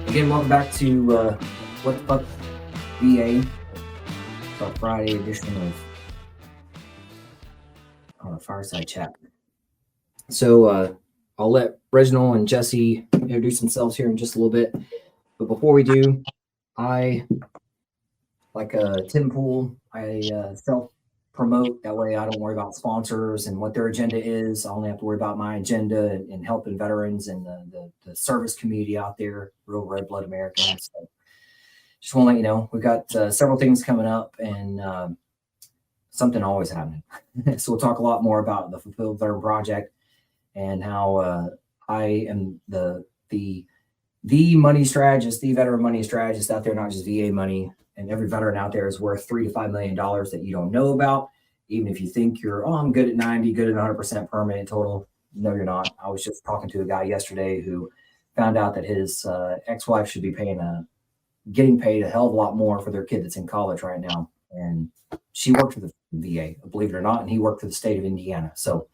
Again, welcome back to What the Fuck VA. It's our Friday edition of our Fireside Chat. So I'll let Reginald and Jesse introduce themselves here in just a little bit. But before we do, I, like Tim Pool, I self-promote. That way I don't worry about sponsors and what their agenda is. I only have to worry about my agenda and helping veterans and the service community out there, real red blood Americans. So just want to let you know, we've got several things coming up and something always happening. So we'll talk a lot more about the Fulfilled Veteran Project and how I am the money strategist, the veteran money strategist out there, not just VA money. And every veteran out there is worth $3 to $5 million that you don't know about. Even if you think you're, I'm good at 90, good at 100% permanent total. No, you're not. I was just talking to a guy yesterday who found out that his ex-wife should be getting paid a hell of a lot more for their kid that's in college right now. And she worked for the VA, believe it or not, and he worked for the state of Indiana. So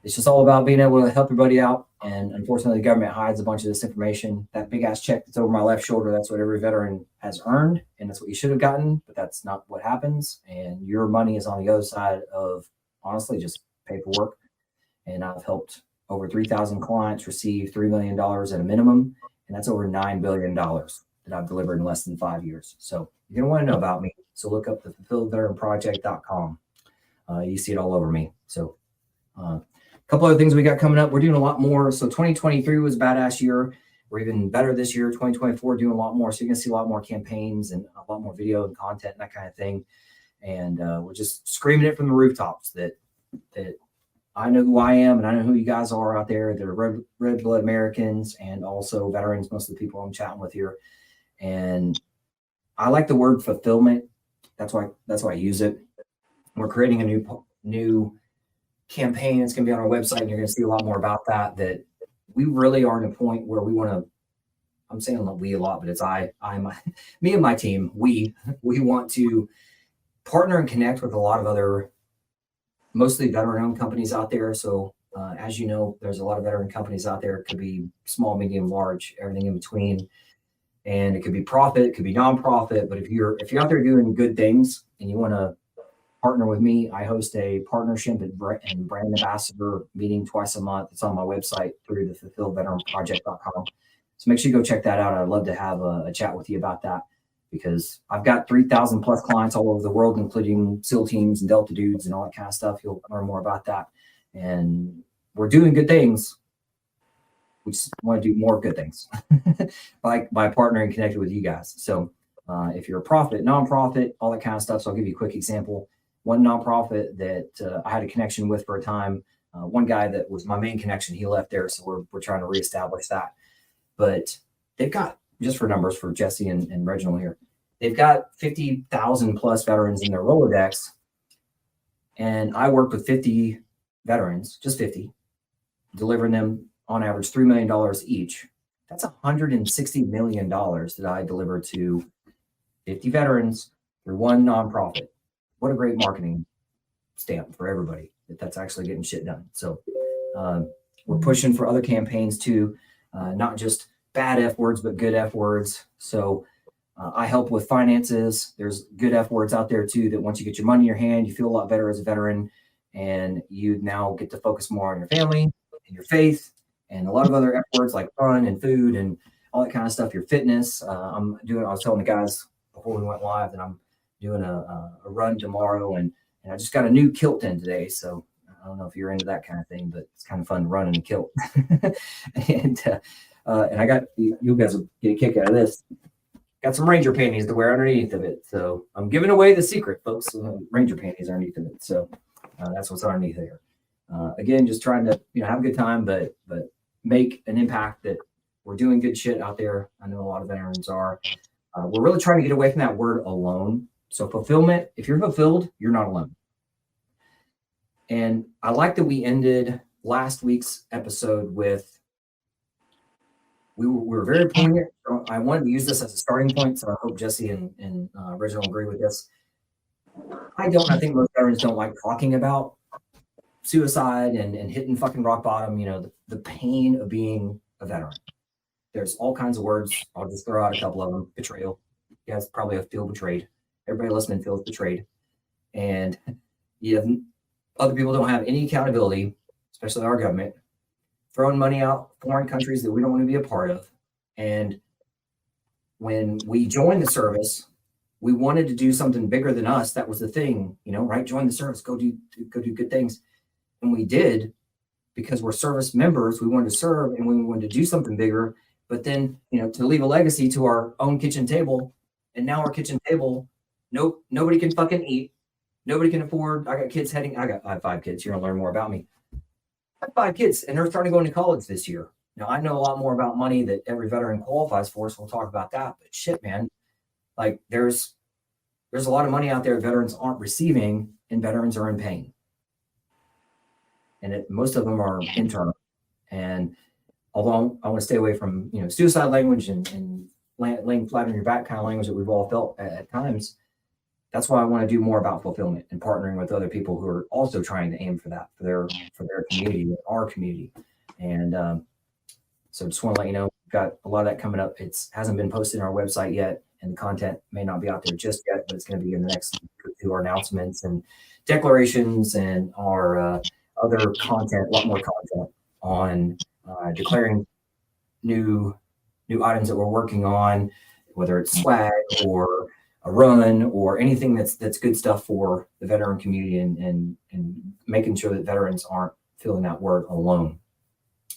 it's just all about being able to help everybody out. And unfortunately, the government hides a bunch of this information. That big ass check that's over my left shoulder, that's what every veteran has earned. And that's what you should have gotten, but that's not what happens. And your money is on the other side of, honestly, just paperwork. And I've helped over 3,000 clients receive $3 million at a minimum. And that's over $9 billion that I've delivered in less than 5 years. So you're going to want to know about me. So look up the fulfilledveteranproject.com. You see it all over me. So a couple other things we got coming up. We're doing a lot more. So 2023 was a badass year. We're even better this year. 2024 doing a lot more. So you're going to see a lot more campaigns and a lot more video and content and that kind of thing. And we're just screaming it from the rooftops that I know who I am and I know who you guys are out there. They're red blood Americans and also veterans, most of the people I'm chatting with here. And I like the word fulfillment. That's why I use it. We're creating a new campaign. It's going to be on our website, and you're going to see a lot more about that. That we really are in a point where we want to. I'm saying we a lot, but it's me and my team. We want to partner and connect with a lot of other, mostly veteran-owned companies out there. So as you know, there's a lot of veteran companies out there. It could be small, medium, large, everything in between. And it could be profit, it could be nonprofit. But if you're out there doing good things and you want to partner with me, I host a partnership and brand ambassador meeting twice a month. It's on my website through the fulfilledveteranproject.com. So make sure you go check that out. I'd love to have a chat with you about that because I've got 3,000 plus clients all over the world, including SEAL teams and Delta dudes and all that kind of stuff. You'll learn more about that. And we're doing good things. We just want to do more good things by partnering and connecting with you guys. So if you're a profit, nonprofit, all that kind of stuff. So I'll give you a quick example. One nonprofit that I had a connection with for a time, one guy that was my main connection, he left there. So we're trying to reestablish that. But they've got, just for numbers for Jesse and Reginald here, they've got 50,000 plus veterans in their Rolodex. And I worked with 50 veterans, just 50, delivering them on average $3 million each. That's $160 million that I delivered to 50 veterans through one nonprofit. What a great marketing stamp for everybody that's actually getting shit done. So we're pushing for other campaigns too, not just bad F words, but good F words. So I help with finances. There's good F words out there too, that once you get your money in your hand, you feel a lot better as a veteran and you now get to focus more on your family and your faith and a lot of other F words like fun and food and all that kind of stuff, your fitness. I was telling the guys before we went live that I'm doing a run tomorrow and I just got a new kilt in today. So I don't know if you're into that kind of thing, but it's kind of fun to run in a kilt. and I got, you guys will get a kick out of this. Got some Ranger panties to wear underneath of it. So I'm giving away the secret, folks. Ranger panties underneath of it. So that's what's underneath there. Again, just trying to have a good time, but make an impact that we're doing good shit out there. I know a lot of veterans are. We're really trying to get away from that word alone. So fulfillment, if you're fulfilled, you're not alone. And I like that we ended last week's episode with, we were very poignant. I wanted to use this as a starting point. So I hope Jesse and Reginald agree with this. I think most veterans don't like talking about suicide and hitting fucking rock bottom, the pain of being a veteran. There's all kinds of words. I'll just throw out a couple of them. Betrayal. You guys probably feel betrayed. Everybody listening feels betrayed. And you have other people don't have any accountability, especially our government, throwing money out foreign countries that we don't want to be a part of. And when we joined the service, we wanted to do something bigger than us. That was the thing, right? Join the service, go do good things. And we did, because we're service members. We wanted to serve and we wanted to do something bigger. But then, to leave a legacy to our own kitchen table. And now our kitchen table, nobody can fucking eat. Nobody can afford. I got kids I have 5 kids. You're going to learn more about me. I have 5 kids and they're starting to go into college this year. Now, I know a lot more about money that every veteran qualifies for, so we'll talk about that. But shit, man, like there's a lot of money out there veterans aren't receiving, and veterans are in pain. And most of them are internal. And although I want to stay away from suicide language and laying flat on your back kind of language that we've all felt at times, that's why I want to do more about fulfillment and partnering with other people who are also trying to aim for that for their community, our community. And so just want to let you know, we've got a lot of that coming up. It hasn't been posted on our website yet, and the content may not be out there just yet, but it's going to be in the next to our announcements and declarations and our other content, a lot more content on declaring new items that we're working on, whether it's swag or a run or anything that's good stuff for the veteran community and making sure that veterans aren't feeling that word alone.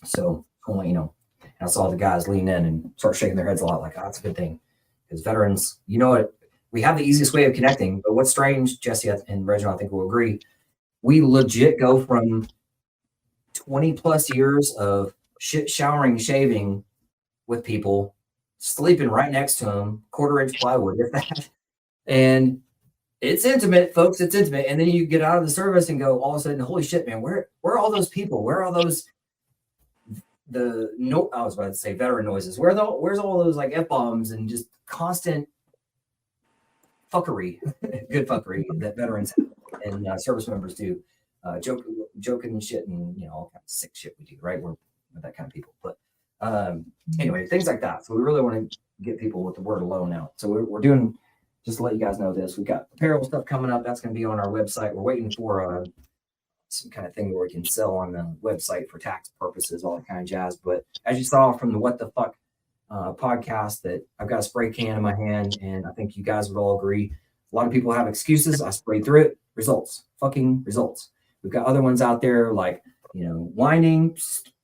So I'll let you know. I saw the guys lean in and start shaking their heads a lot, like, oh, that's a good thing. Because veterans, we have the easiest way of connecting. But what's strange, Jesse and Reginald, I think will agree, we legit go from 20 plus years of showering, shaving with people, sleeping right next to them, 1/4-inch plywood, if that. And it's intimate, folks. It's intimate. And then you get out of the service and go, all of a sudden, holy shit, man, where are all those people? Where are all those? I was about to say veteran noises. Where's all those like F-bombs and just constant fuckery, good fuckery that veterans have and service members do, joking and shit and all kinds of sick shit we do, right? We're that kind of people. But anyway, things like that. So we really want to get people with the word alone out. So we're doing, just to let you guys know this, we've got apparel stuff coming up. That's going to be on our website. We're waiting for some kind of thing where we can sell on the website for tax purposes, all that kind of jazz. But as you saw from the What the Fuck podcast, that I've got a spray can in my hand, and I think you guys would all agree. A lot of people have excuses. I sprayed through it. Results. Fucking results. We've got other ones out there like, whining.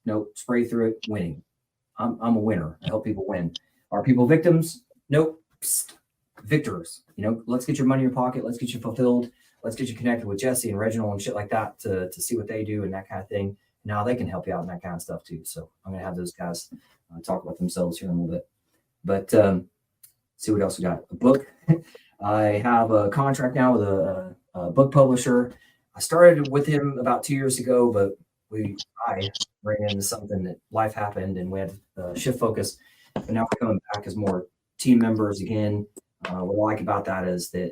Nope. Spray through it. Winning. I'm a winner. I help people win. Are people victims? Nope. Victors. Let's get your money in your pocket. Let's get you fulfilled. Let's get you connected with Jesse and Reginald and shit like that to see what they do and that kind of thing. Now they can help you out in that kind of stuff too. So I'm going to have those guys talk about themselves here in a little bit. But see what else we got. A book. I have a contract now with a book publisher. I started with him about 2 years ago, but I ran into something that life happened and we had shift focus. But now we're coming back as more team members again. What I like about that is that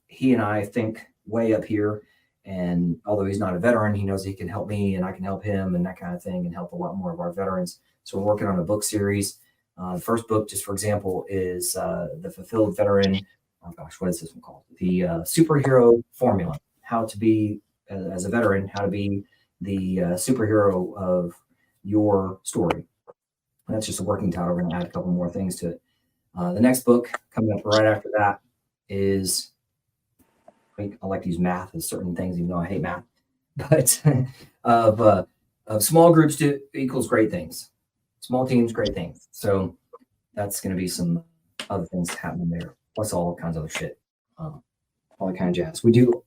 he and I think way up here, and although he's not a veteran, he knows he can help me and I can help him and that kind of thing and help a lot more of our veterans. So we're working on a book series. The first book, just for example, is The Fulfilled Veteran. Oh gosh, what is this one called? The Superhero Formula. How to be, as a veteran, how to be the superhero of your story. And that's just a working title. We're going to add a couple more things to it. The next book coming up right after that is, I like to use math as certain things, even though I hate math, but of small groups equals great things. Small teams, great things. So that's going to be some other things happening there, plus all kinds of other shit, all that kind of jazz. We do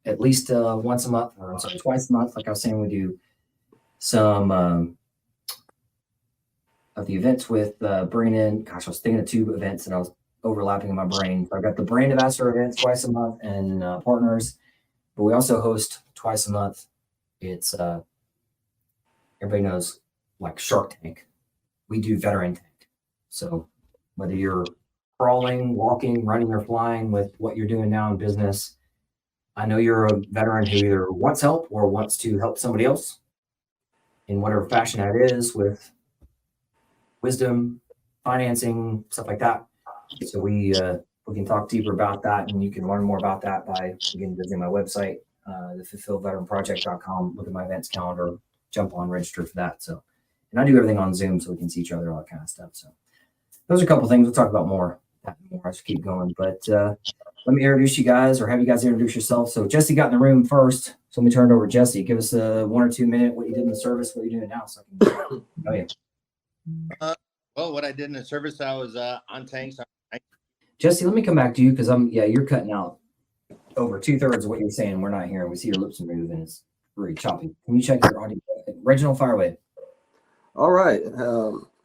at least once a month, or I'm sorry, twice a month. Like I was saying, we do some of the events with bringing in, gosh, I was thinking of 2 events and I was overlapping in my brain. So I've got the brand ambassador events twice a month and partners, but we also host twice a month. It's everybody knows, like Shark Tank. We do Veteran Tank. So whether you're crawling, walking, running, or flying with what you're doing now in business, I know you're a veteran who either wants help or wants to help somebody else in whatever fashion that is, with wisdom, financing, stuff like that. So we can talk deeper about that, and you can learn more about that by, again, visiting my website, thefulfilledveteranproject.com. Look at my events calendar, jump on, register for that. So, and I do everything on Zoom so we can see each other, all that kind of stuff. So those are a couple things. We'll talk about more as we keep going. But let me introduce you guys, or have you guys introduce yourself. So Jesse got in the room first. So let me turn it over to Jesse. Give us a 1 or 2 minute what you did in the service, what you're doing now. So I can know you. Well, what I did in the service, I was on tanks. Jesse, let me come back to you because you're cutting out over 2/3 of what you're saying. We're not hearing. We see your lips move and it's really choppy. Can you check your audio? Reginald, fire away. All right.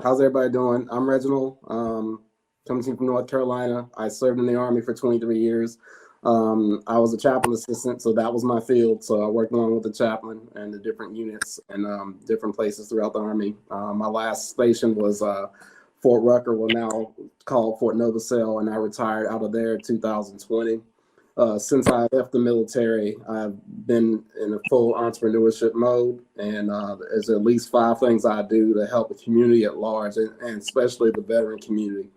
How's everybody doing? I'm Reginald, coming to you from North Carolina. I served in the Army for 23 years. I was a chaplain assistant, so that was my field. So I worked along with the chaplain and the different units and different places throughout the Army. My last station was Fort Rucker, well now called Fort Novosel, and I retired out of there in 2020. Since I left the military, I've been in a full entrepreneurship mode, and there's at least 5 things I do to help the community at large, and especially the veteran community.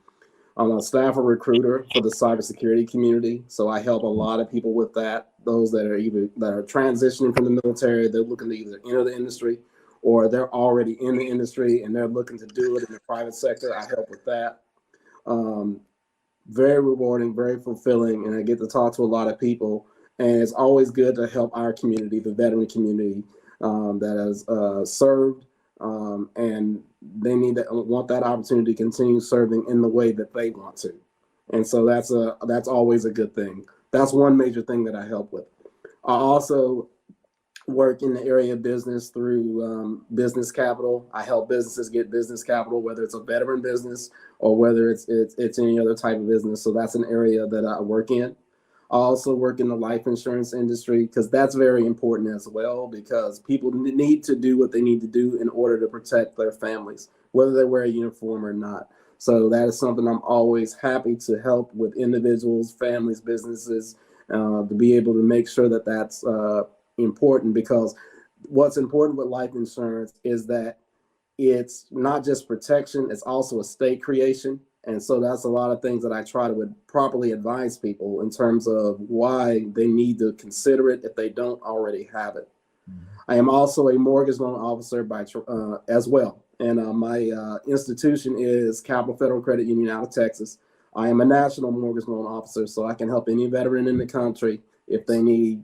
I'm a staffer recruiter for the cybersecurity community, so I help a lot of people with that. Those that are transitioning from the military, they're looking to either enter the industry, or they're already in the industry and they're looking to do it in the private sector. I help with that. Very rewarding, very fulfilling, and I get to talk to a lot of people. And it's always good to help our community, the veteran community that has served, and they want that opportunity to continue serving in the way that they want to. And so that's always a good thing. That's one major thing that I help with. I also work in the area of business through business capital. I help businesses get business capital, whether it's a veteran business or whether it's any other type of business. So that's an area that I work in. I also work in the life insurance industry because that's very important as well, because people need to do what they need to do in order to protect their families, whether they wear a uniform or not. So that is something I'm always happy to help with individuals, families, businesses, to be able to make sure that that's important, because what's important with life insurance is that it's not just protection, it's also estate creation. And so that's a lot of things that I try to properly advise people in terms of why they need to consider it if they don't already have it. I am also a mortgage loan officer as well. And my institution is Capital Federal Credit Union out of Texas. I am a national mortgage loan officer, so I can help any veteran in the country if they need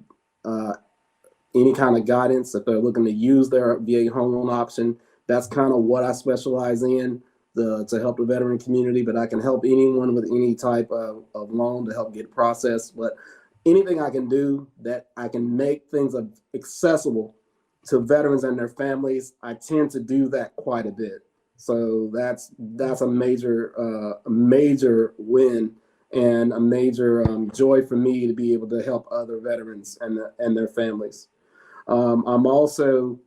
any kind of guidance, if they're looking to use their VA home loan option. That's kind of what I specialize in to help the veteran community, but I can help anyone with any type of loan to help get processed. But anything I can do that I can make things accessible to veterans and their families, I tend to do that quite a bit. So that's a major win and a major joy for me to be able to help other veterans and their families. I'm also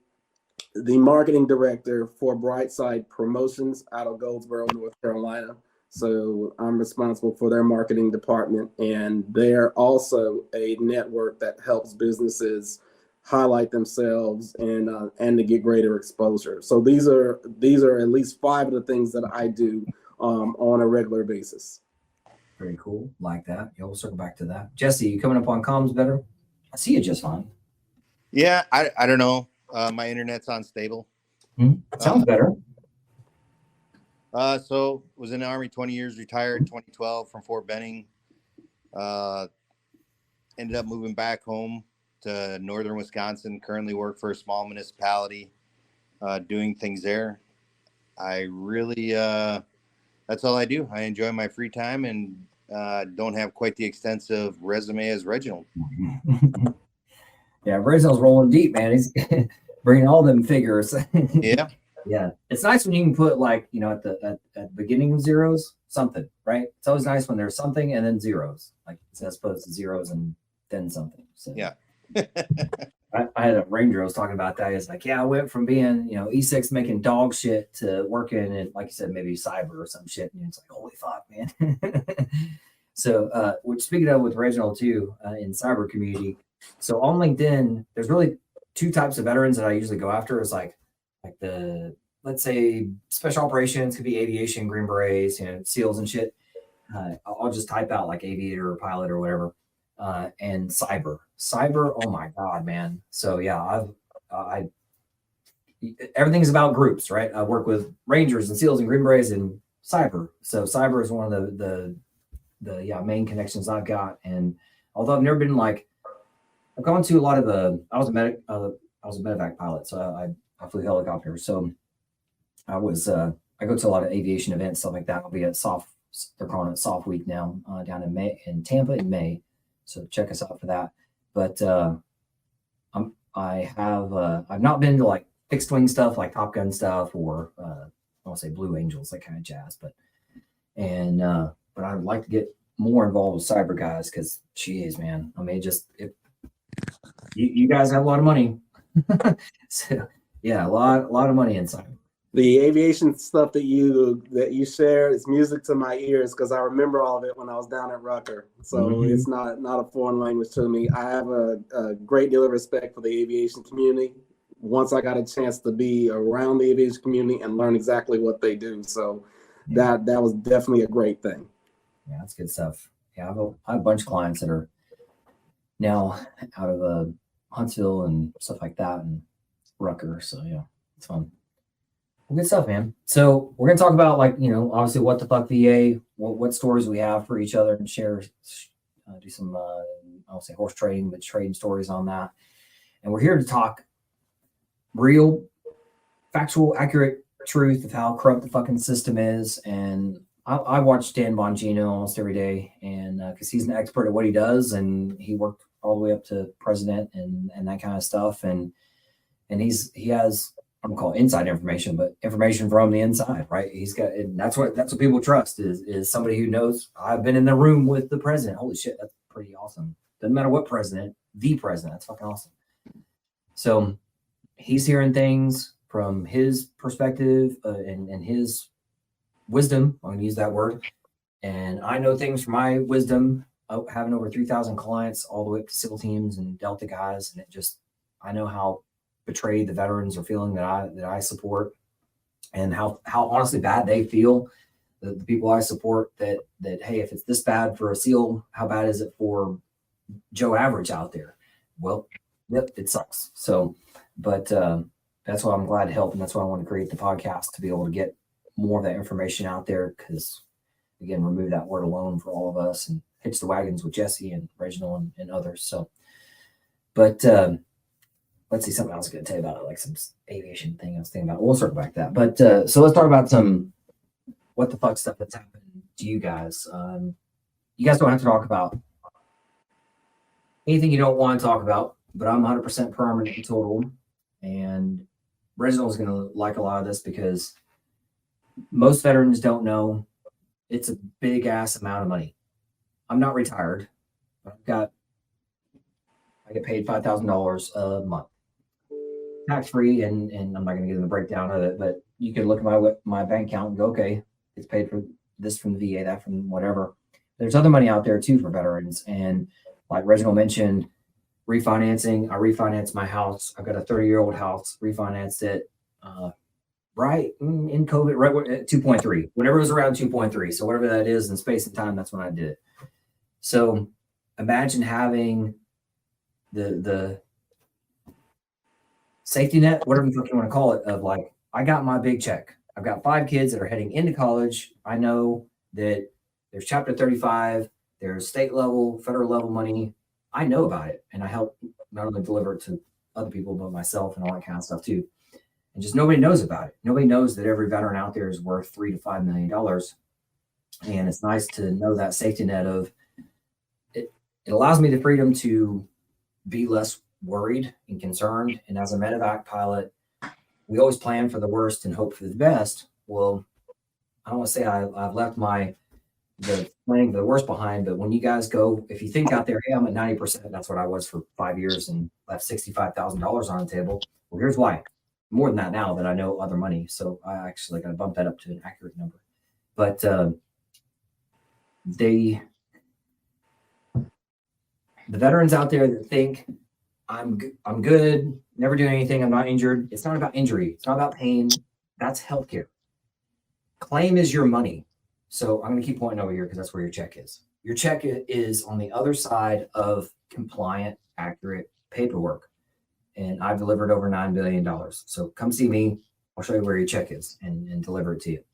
the marketing director for Brightside Promotions out of Goldsboro, North Carolina. So I'm responsible for their marketing department, and they're also a network that helps businesses highlight themselves and to get greater exposure. So these are at least 5 of the things that I do on a regular basis. Very cool. Like that. Yeah, we'll circle back to that. Jesse, you coming up on comms better? I see you just fine. Yeah, I don't know. My internet's unstable. Sounds better. So was in the Army 20 years, retired 2012 from Fort Benning. Ended up moving back home to northern Wisconsin. Currently work for a small municipality, doing things there. I really, that's all I do. I enjoy my free time and don't have quite the extensive resume as Reginald. Yeah, Reginald's rolling deep, man. He's bringing all them figures. Yeah. Yeah. It's nice when you can put, like, you know, at the beginning of zeros, something, right? It's always nice when there's something and then zeros, like as opposed to zeros and then something. So yeah. I had a ranger I was talking about that. He's like, yeah, I went from being, you know, E6 making dog shit to working in, like you said, maybe cyber or some shit. And it's like, holy fuck, man. So, speaking of with Reginald too, in cyber community. So on LinkedIn, there's really 2 types of veterans that I usually go after. Is like the let's say special operations, could be aviation, Green Berets, SEALs and shit. I'll just type out like aviator or pilot or whatever, and cyber. Oh my god, man. So yeah, I everything's about groups, right? I work with Rangers and SEALs and Green Berets and cyber. So cyber is one of the main connections I've got. And although I've never been like, I've gone to a lot of I was a MEDEVAC pilot, so I flew helicopters. So I go to a lot of aviation events, stuff like that. I'll be at they're calling it Soft Week now, down in Tampa in May. So check us out for that. But I've not been to like fixed wing stuff like Top Gun stuff or I won't say Blue Angels, that kind of jazz, but I'd like to get more involved with cyber guys because geez, man, I mean, you guys have a lot of money. So yeah, a lot of money in cyber. The aviation stuff that you share is music to my ears because I remember all of it when I was down at Rucker. So it's not a foreign language to me. I have a great deal of respect for the aviation community. Once I got a chance to be around the aviation community and learn exactly what they do, so that was definitely a great thing. Yeah, that's good stuff. Yeah, I have a bunch of clients that are now out of Huntsville and stuff like that, and Rucker. So yeah, it's fun. Well, good stuff, man. So we're gonna talk about obviously what the fuck VA, what stories we have for each other, and share, do some I won't say horse trading, but trading stories on that. And we're here to talk real, factual, accurate truth of how corrupt the fucking system is. And I watch Dan Bongino almost every day, and because he's an expert at what he does, and he worked all the way up to president and that kind of stuff, and he has, I don't call it inside information, but information from the inside, right? He's got, and that's what people trust is somebody who knows. I've been in the room with the president. Holy shit, that's pretty awesome. Doesn't matter what president, the president, that's fucking awesome. So he's hearing things from his perspective and his wisdom. I'm going to use that word. And I know things from my wisdom, having over 3,000 clients all the way up to SEAL teams and Delta guys. And I know how betrayed the veterans are feeling that I support, and how honestly bad they feel, the people I support, that hey, if it's this bad for a SEAL, how bad is it for Joe Average out there? Well, yep, it sucks. So, but that's why I'm glad to help, and that's why I want to create the podcast, to be able to get more of that information out there, because again, remove that word alone for all of us, and hitch the wagons with Jesse and Reginald and others. So, but let's see, something else I'm going to tell you about it, like some aviation thing I was thinking about. We'll circle back to that. But so let's talk about some what the fuck stuff that's happened to you guys. You guys don't have to talk about anything you don't want to talk about, but I'm 100% permanent and total. And Reginald's going to like a lot of this, because most veterans don't know it's a big ass amount of money. I'm not retired, but I get paid $5,000 a month, tax free, and I'm not going to get into the breakdown of it, but you can look at my bank account and go, okay, it's paid for this from the VA, that from whatever. There's other money out there too for veterans, and like Reginald mentioned, refinancing. I refinanced my house. I've got a 30-year-old house, refinanced it right in COVID, right at 2.3, whenever it was around 2.3. So whatever that is in space and time, that's when I did it. So imagine having the safety net, whatever you want to call it, of like, I got my big check. I've got 5 kids that are heading into college. I know that there's Chapter 35, there's state level, federal level money. I know about it, and I help not only deliver it to other people, but myself and all that kind of stuff too. And just nobody knows about it. Nobody knows that every veteran out there is worth $3 to $5 million. And it's nice to know that safety net of it. It allows me the freedom to be less worried and concerned. And as a MEDEVAC pilot, we always plan for the worst and hope for the best. Well, I don't want to say I've left the planning for the worst behind, but when you guys go, if you think out there, hey, I'm at 90%, that's what I was for 5 years, and left $65,000 on the table. Well, here's why. More than that now that I know other money. So I actually got to bump that up to an accurate number. But the veterans out there that think I'm good, never doing anything, I'm not injured. It's not about injury. It's not about pain. That's healthcare. Claim is your money. So I'm going to keep pointing over here because that's where your check is. Your check is on the other side of compliant, accurate paperwork. And I've delivered over $9 billion. So come see me. I'll show you where your check is and deliver it to you.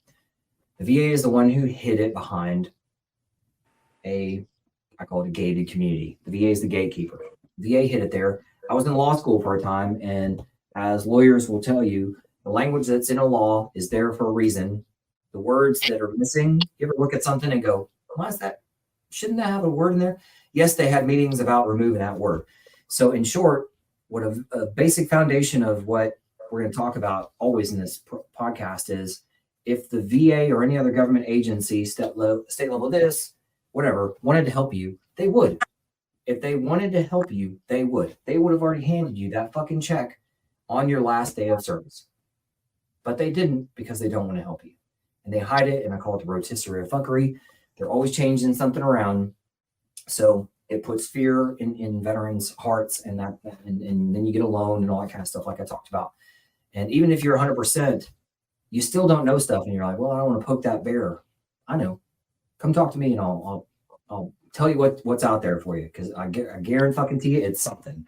The VA is the one who hid it behind I call it a gated community. The VA is the gatekeeper. The VA hid it there. I was in law school for a time, and as lawyers will tell you, the language that's in a law is there for a reason. The words that are missing, you ever look at something and go, why is that? Shouldn't that have a word in there? Yes, they had meetings about removing that word. So in short, what a basic foundation of what we're going to talk about always in this podcast is if the VA or any other government agency, state level this, whatever, wanted to help you, they would. If they wanted to help you, they would. They would have already handed you that fucking check on your last day of service. But they didn't because they don't want to help you. And they hide it, and I call it the rotisserie of fuckery. They're always changing something around. So it puts fear in veterans' hearts, and then you get a loan and all that kind of stuff like I talked about. And even if you're 100%, you still don't know stuff, and you're like, well, I don't want to poke that bear. I know. Come talk to me, and I'll tell you what's out there for you, because I guarantee you it's something.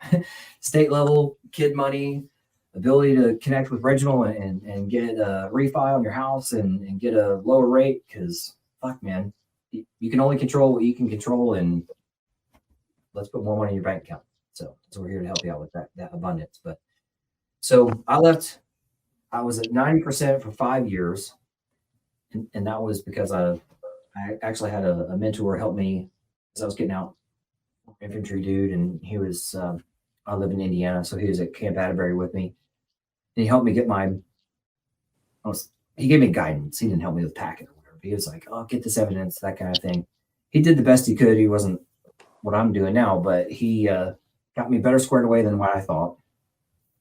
State level, kid money, ability to connect with Reginald and get a refi on your house and get a lower rate, because fuck, man, you can only control what you can control, and let's put more money in your bank account. So we're here to help you out with that abundance. But so I was at 90% for 5 years, and that was because I actually had a mentor help me as I was getting out, infantry dude, and he was I live in Indiana, so he was at Camp Atterbury with me, and he helped me get he gave me guidance. He didn't help me with packing or whatever. He was like, oh, get this evidence, that kind of thing. He did the best he could. He wasn't what I'm doing now, but he got me better squared away than what I thought.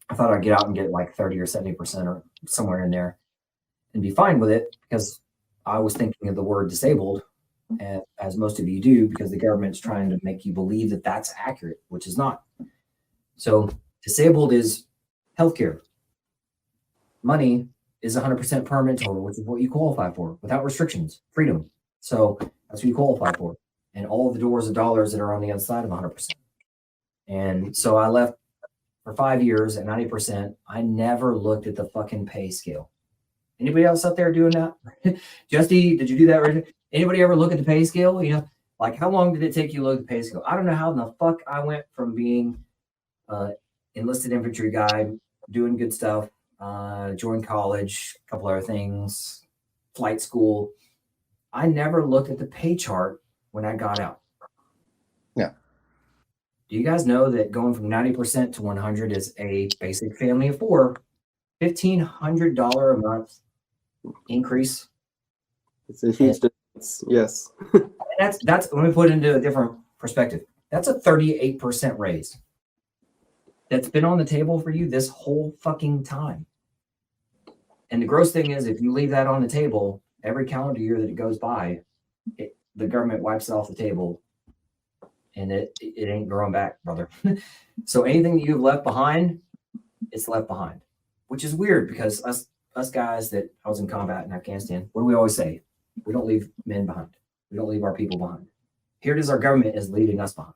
I thought I'd get out and get like 30 or 70% or somewhere in there and be fine with it, because I was thinking of the word disabled, as most of you do, because the government's trying to make you believe that that's accurate, which is not. So disabled is healthcare. Money is 100% permanent total, which is what you qualify for, without restrictions, freedom. So that's what you qualify for. And all the doors of dollars that are on the other side of 100%. And so I left for 5 years at 90%. I never looked at the fucking pay scale. Anybody else out there doing that? Justy, did you do that, Richard? Anybody ever look at the pay scale? You know, like, how long did it take you to look at the pay scale? I don't know how in the fuck I went from being enlisted infantry guy, doing good stuff, joined college, a couple other things, flight school. I never looked at the pay chart when I got out. Yeah. Do you guys know that going from 90% to 100 is a basic family of four, $1,500 a month increase? It's a huge difference. Yes. That's let me put it into a different perspective. That's a 38% raise. That's been on the table for you this whole fucking time. And the gross thing is, if you leave that on the table, every calendar year that it goes by, the government wipes it off the table, and it ain't growing back, brother. So anything that you've left behind, it's left behind, which is weird, because us guys that I was in combat in Afghanistan, what do we always say? We don't leave men behind. We don't leave our people behind. Here it is, our government is leaving us behind.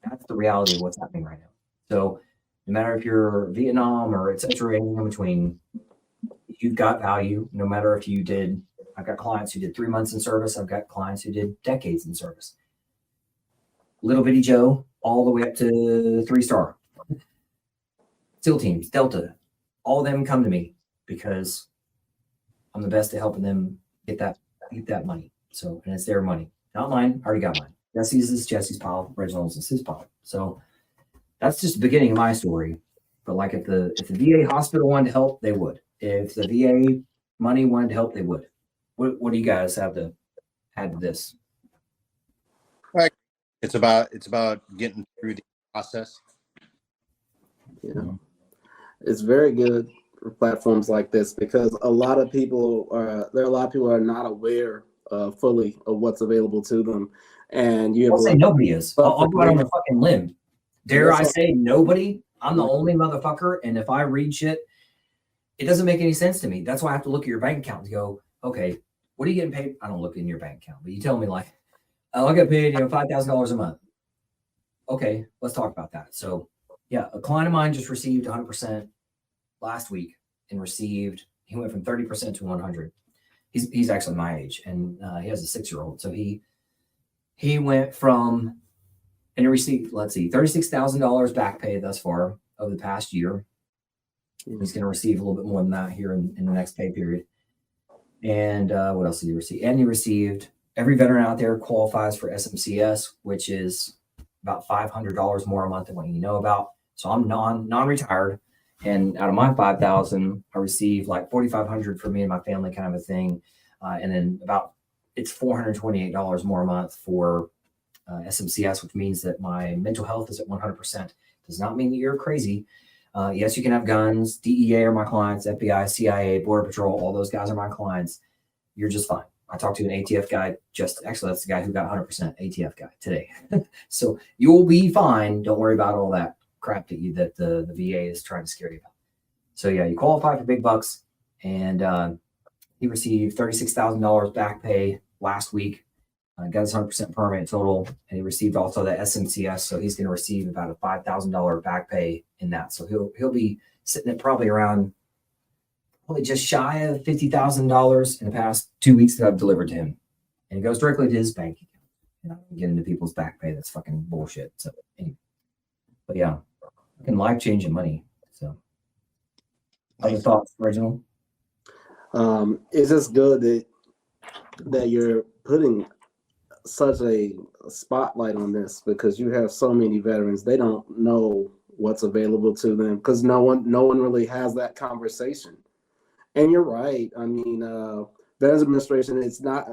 That's the reality of what's happening right now. So no matter if you're Vietnam or et cetera, anything in between, you've got value. No matter if you did, I've got clients who did 3 months in service. I've got clients who did decades in service. Little bitty Joe, all the way up to 3-star. SEAL teams, Delta, all of them come to me because I'm the best at helping them get that money. So, and it's their money, not mine. I already got mine. Jesse's is Jesse's pile. Reginald's is his pile. So that's just the beginning of my story. But like, if the VA hospital wanted to help, they would. If the VA money wanted to help, they would. What do you guys have to add to this? Right. It's about getting through the process. Yeah. It's very good for platforms like this, because a lot of people are not aware fully of what's available to them. And you have I'll say nobody is. I'll go out on a fucking limb. Dare I say nobody? I'm the only motherfucker. And if I read shit, it doesn't make any sense to me. That's why I have to look at your bank account to go, okay, what are you getting paid? I don't look in your bank account, but you tell me like, I'll get paid, $5,000 a month. Okay, let's talk about that. So yeah, a client of mine just received 100% last week and he went from 30% to 100. He's actually my age, and he has a 6-year-old. So he went from, and he received, let's see, $36,000 back pay thus far over the past year. And he's going to receive a little bit more than that here in the next pay period. And what else did he receive? And he received, every veteran out there qualifies for SMCS, which is about $500 more a month than what you know about. So I'm non-retired. And out of my 5,000, I received like 4,500 for me and my family, kind of a thing. And then it's $428 more a month for SMCS, which means that my mental health is at 100%. Does not mean that you're crazy. Yes, you can have guns. DEA are my clients. FBI, CIA, Border Patrol, all those guys are my clients. You're just fine. I talked to an ATF guy actually, that's the guy who got 100% ATF guy today. So you'll be fine. Don't worry about all that crap that the VA is trying to scare you about. So yeah, you qualify for big bucks, and he received $36,000 back pay last week. Got his 100% permanent total, and he received also the SMCS. So he's going to receive about a $5,000 back pay in that. So he'll be sitting at probably just shy of $50,000 in the past 2 weeks that I've delivered to him, and it goes directly to his bank account. And I don't get into people's back pay. That's fucking bullshit. So anyway, but yeah, fucking life-changing money. So other thoughts, Reginald? It's just good that you're putting such a spotlight on this, because you have so many veterans, they don't know what's available to them because no one really has that conversation. And you're right. I mean, Veterans Administration, it's not,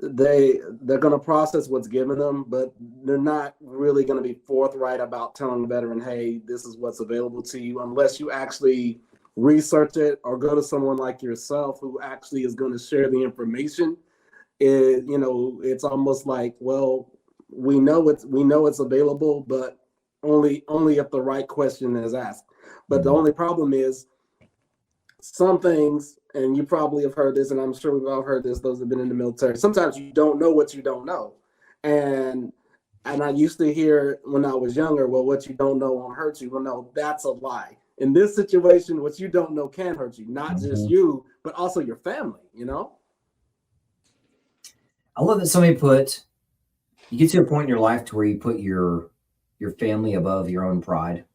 they're going to process what's given them, but they're not really going to be forthright about telling the veteran, hey, this is what's available to you, unless you actually research it or go to someone like yourself who actually is going to share the information. It's almost like, well, we know it's available, but only if the right question is asked. But the only problem is some things, and you probably have heard this, and I'm sure we've all heard this, those who have been in the military, sometimes you don't know what you don't know. And I used to hear when I was younger, well, what you don't know won't hurt you. Well, no, that's a lie. In this situation, what you don't know can hurt you, not just you, but also your family, I love that somebody you get to a point in your life to where you put your family above your own pride.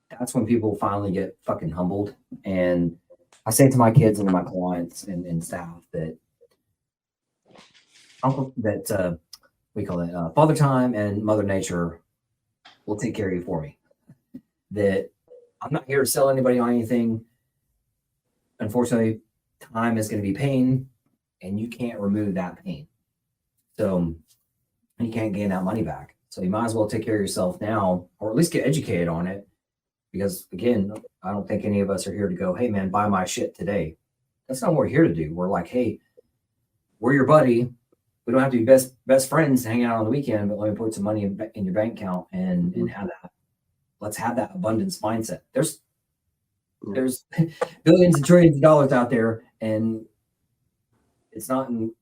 That's when people finally get fucking humbled. And I say to my kids and to my clients and staff that we call it Father Time and Mother Nature will take care of you for me. That I'm not here to sell anybody on anything. Unfortunately, time is going to be pain, and you can't remove that pain. So you can't gain that money back. So you might as well take care of yourself now, or at least get educated on it. Because again, I don't think any of us are here to go, hey man, buy my shit today. That's not what we're here to do. We're like, hey, we're your buddy. We don't have to be best friends hanging out on the weekend, but let me put some money in your bank account and have that. Let's have that abundance mindset. There's billions and trillions of dollars out there, and it's not in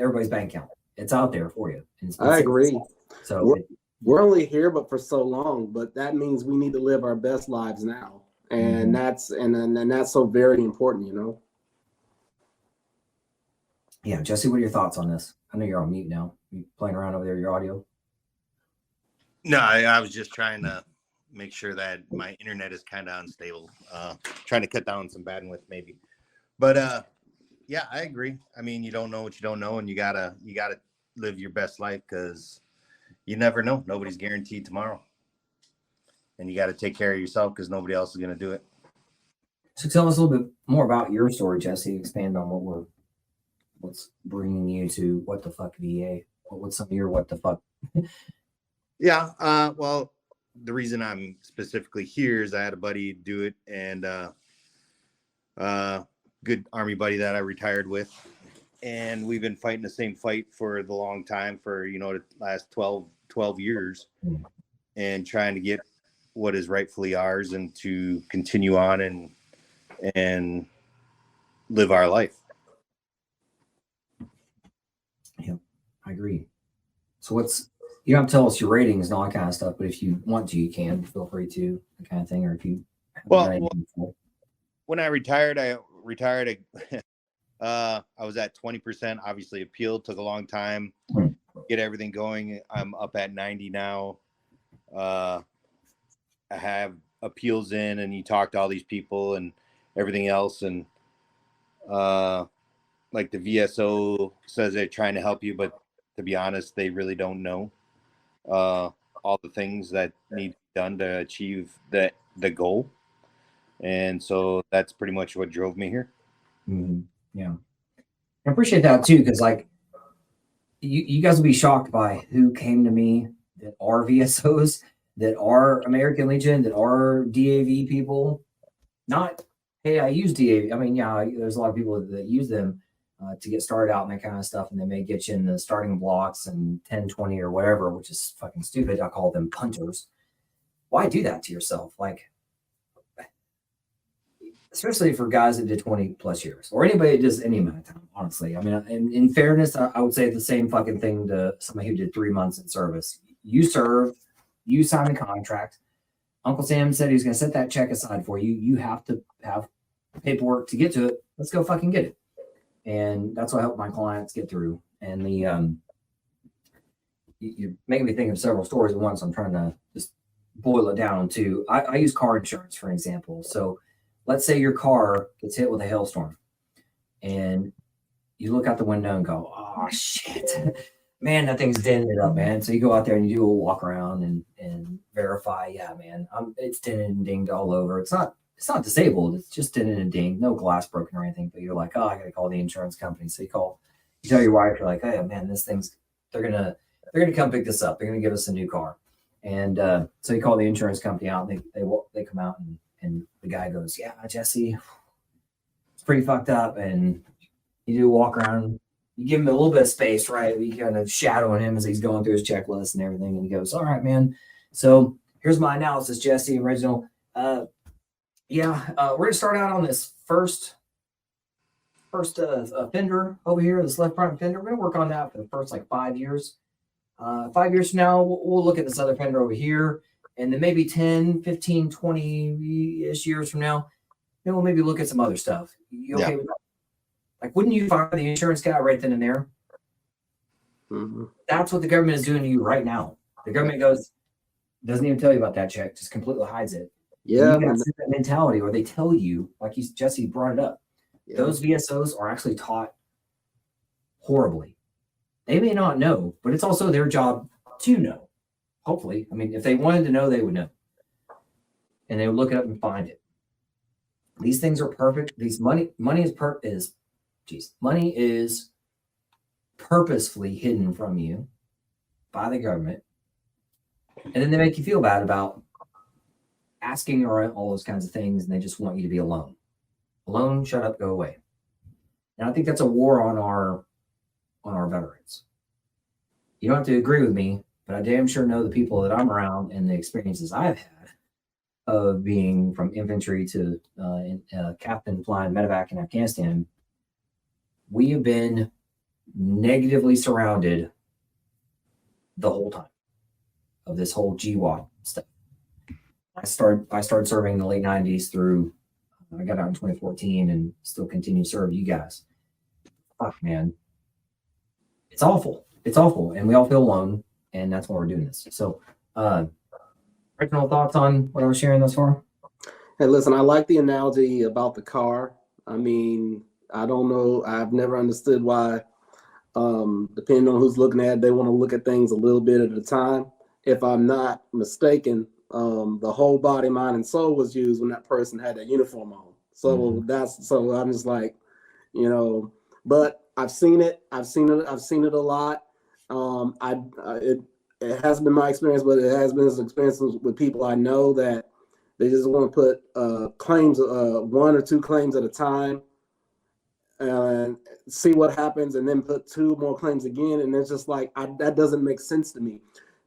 everybody's bank account. It's out there for you. I agree. So we're only here but for so long, but that means we need to live our best lives now. And that's so very important, Yeah, Jesse, what are your thoughts on this? I know you're on mute now. You playing around over there, your audio? No, I was just trying to make sure that my internet is kind of unstable. Trying to cut down some bandwidth maybe. But yeah, I agree. I mean, you don't know what you don't know, and you gotta live your best life, because you never know. Nobody's guaranteed tomorrow, and you got to take care of yourself because nobody else is gonna do it. So tell us a little bit more about your story, Jesse. Expand on what's bringing you to What the Fuck VA. What's some of your what the fuck? Yeah. Well, the reason I'm specifically here is I had a buddy do it, and good Army buddy that I retired with, and we've been fighting the same fight for the long time, for the last 12 years, and trying to get what is rightfully ours and to continue on and live our life. Yeah, I agree. So you don't have to tell us your ratings and all that kind of stuff, but if you want to, you can. Feel free to, that kind of thing. Or if you when I retired, I was at 20%. Obviously, appealed, took a long time, get everything going. I'm up at 90 now. I have appeals in, and you talk to all these people and everything else, and like the VSO says they're trying to help you, but to be honest, they really don't know all the things that need to be done to achieve the goal. And so that's pretty much what drove me here. Mm-hmm. Yeah, I appreciate that too, because like you guys will be shocked by who came to me that are VSOs, that are American Legion, that are DAV people. Not, hey, I use DAV. I mean, yeah, there's a lot of people that use them to get started out and that kind of stuff, and they may get you in the starting blocks and 10, 20 or whatever, which is fucking stupid. I call them punters. Why do that to yourself? Like, especially for guys that did 20 plus years, or anybody that does any amount of time, honestly. I mean, in fairness, I would say the same fucking thing to somebody who did 3 months in service. You served, you signed a contract. Uncle Sam said he was going to set that check aside for you. You have to have paperwork to get to it. Let's go fucking get it. And that's what I help my clients get through. And you're making me think of several stories at once. I'm trying to just boil it down to, I use car insurance, for example. So let's say your car gets hit with a hailstorm and you look out the window and go, oh shit, man, that thing's dented up, man. So you go out there and you do a walk around and verify, yeah, man, it's dented and dinged all over. It's not disabled. It's just dented and dinged, no glass broken or anything. But you're like, oh, I got to call the insurance company. So you tell your wife, you're like, hey, man, they're gonna come pick this up. They're gonna give us a new car. And so you call the insurance company out. And they come out and the guy goes, yeah, Jesse, it's pretty fucked up. And you do a walk around. You give him a little bit of space, right? You kind of shadowing him as he's going through his checklist and everything. And he goes, all right, man. So here's my analysis, Jesse and Reginald. We're going to start out on this first fender over here, this left front fender. We're going to work on that for the first 5 years. 5 years from now, we'll look at this other fender over here. And then maybe 10, 15, 20-ish years from now, then we'll maybe look at some other stuff. You okay with that? Like, wouldn't you fire the insurance guy right then and there? Mm-hmm. That's what the government is doing to you right now. The government doesn't even tell you about that check, just completely hides it. Yeah. And you got that mentality, or they tell you, like Jesse brought it up. Yeah. Those VSOs are actually taught horribly. They may not know, but it's also their job to know. Hopefully. I mean, if they wanted to know, they would know. And they would look it up and find it. These things are perfect. Money is purposefully hidden from you by the government. And then they make you feel bad about asking or all those kinds of things, and they just want you to be alone. Alone, shut up, go away. And I think that's a war on our veterans. You don't have to agree with me, but I damn sure know the people that I'm around and the experiences I've had of being from infantry to captain flying MEDEVAC in Afghanistan. We have been negatively surrounded the whole time of this whole GWAT stuff. I started serving in the late 90s through, I got out in 2014 and still continue to serve you guys. Fuck, man. It's awful. It's awful. And we all feel alone, and that's why we're doing this. So, original thoughts on what I was sharing thus far? Hey, listen, I like the analogy about the car. I mean, I don't know. I've never understood why, depending on who's looking at it, they want to look at things a little bit at a time. If I'm not mistaken, the whole body, mind, and soul was used when that person had that uniform on. So so I'm just like, but I've seen it a lot. It hasn't been my experience, but it has been some experiences with people I know that they just want to put claims, 1 or 2 claims at a time, and see what happens, and then put 2 more claims again. And it's just like, that doesn't make sense to me.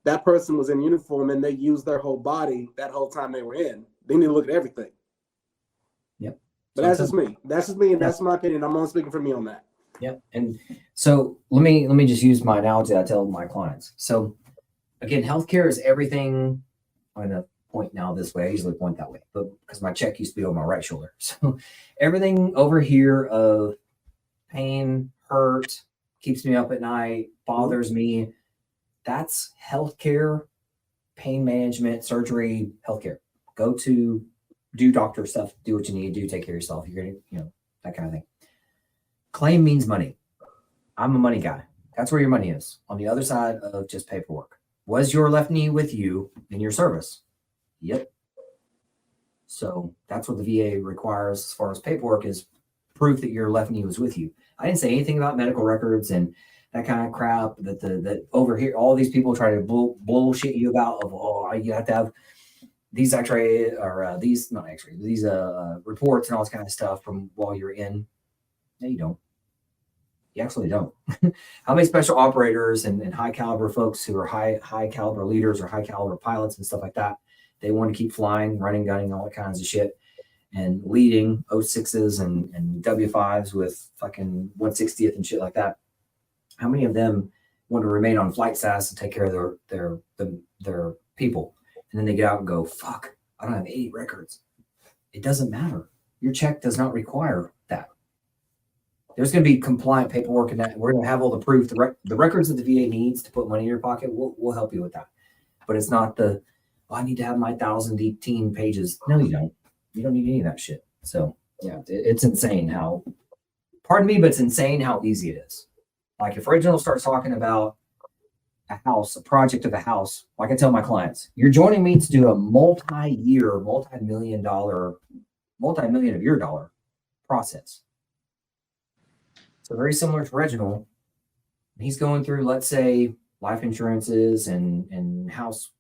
that person was in uniform and they used their whole body that whole time they were in. They need to look at everything. Yep. But that's just me. That's just me, and that's my opinion. I'm only speaking for me on that. Yep. And so let me just use my analogy I tell my clients. So again, healthcare is everything. I'm going to point now this way. I usually point that way, but because my check used to be over my right shoulder. So everything over here of pain, hurt, keeps me up at night, bothers me. That's healthcare, pain management, surgery, healthcare. Go to do doctor stuff, do what you need to do, take care of yourself. You're going to, that kind of thing. Claim means money. I'm a money guy. That's where your money is, on the other side of just paperwork. Was your left knee with you in your service? Yep. So that's what the VA requires as far as paperwork is proof that your left knee was with you. I didn't say anything about medical records and that kind of crap that over here, all these people try to bullshit you about you have to have these x-ray or these, not x-ray, these reports and all this kind of stuff from while you're in. No, you don't. You actually don't. How many special operators and high caliber folks who are high caliber leaders or high caliber pilots and stuff like that, they want to keep flying, running, gunning, all that kinds of shit, and leading 06s and W5s with fucking 160th and shit like that. How many of them want to remain on flight SAS and take care of their people? And then they get out and go, fuck, I don't have 8 records. It doesn't matter. Your check does not require that. There's going to be compliant paperwork in that. We're going to have all the proof. The records that the VA needs to put money in your pocket, we'll help you with that. But it's not I need to have my 1,018 pages. No, you don't. You don't need any of that shit. So, yeah, it's insane how, pardon me, but it's insane how easy it is. Like if Reginald starts talking about a house, a project of a house, like I tell my clients, you're joining me to do a multi-year, multi-million of your dollar process. So very similar to Reginald, he's going through, let's say, life insurances and house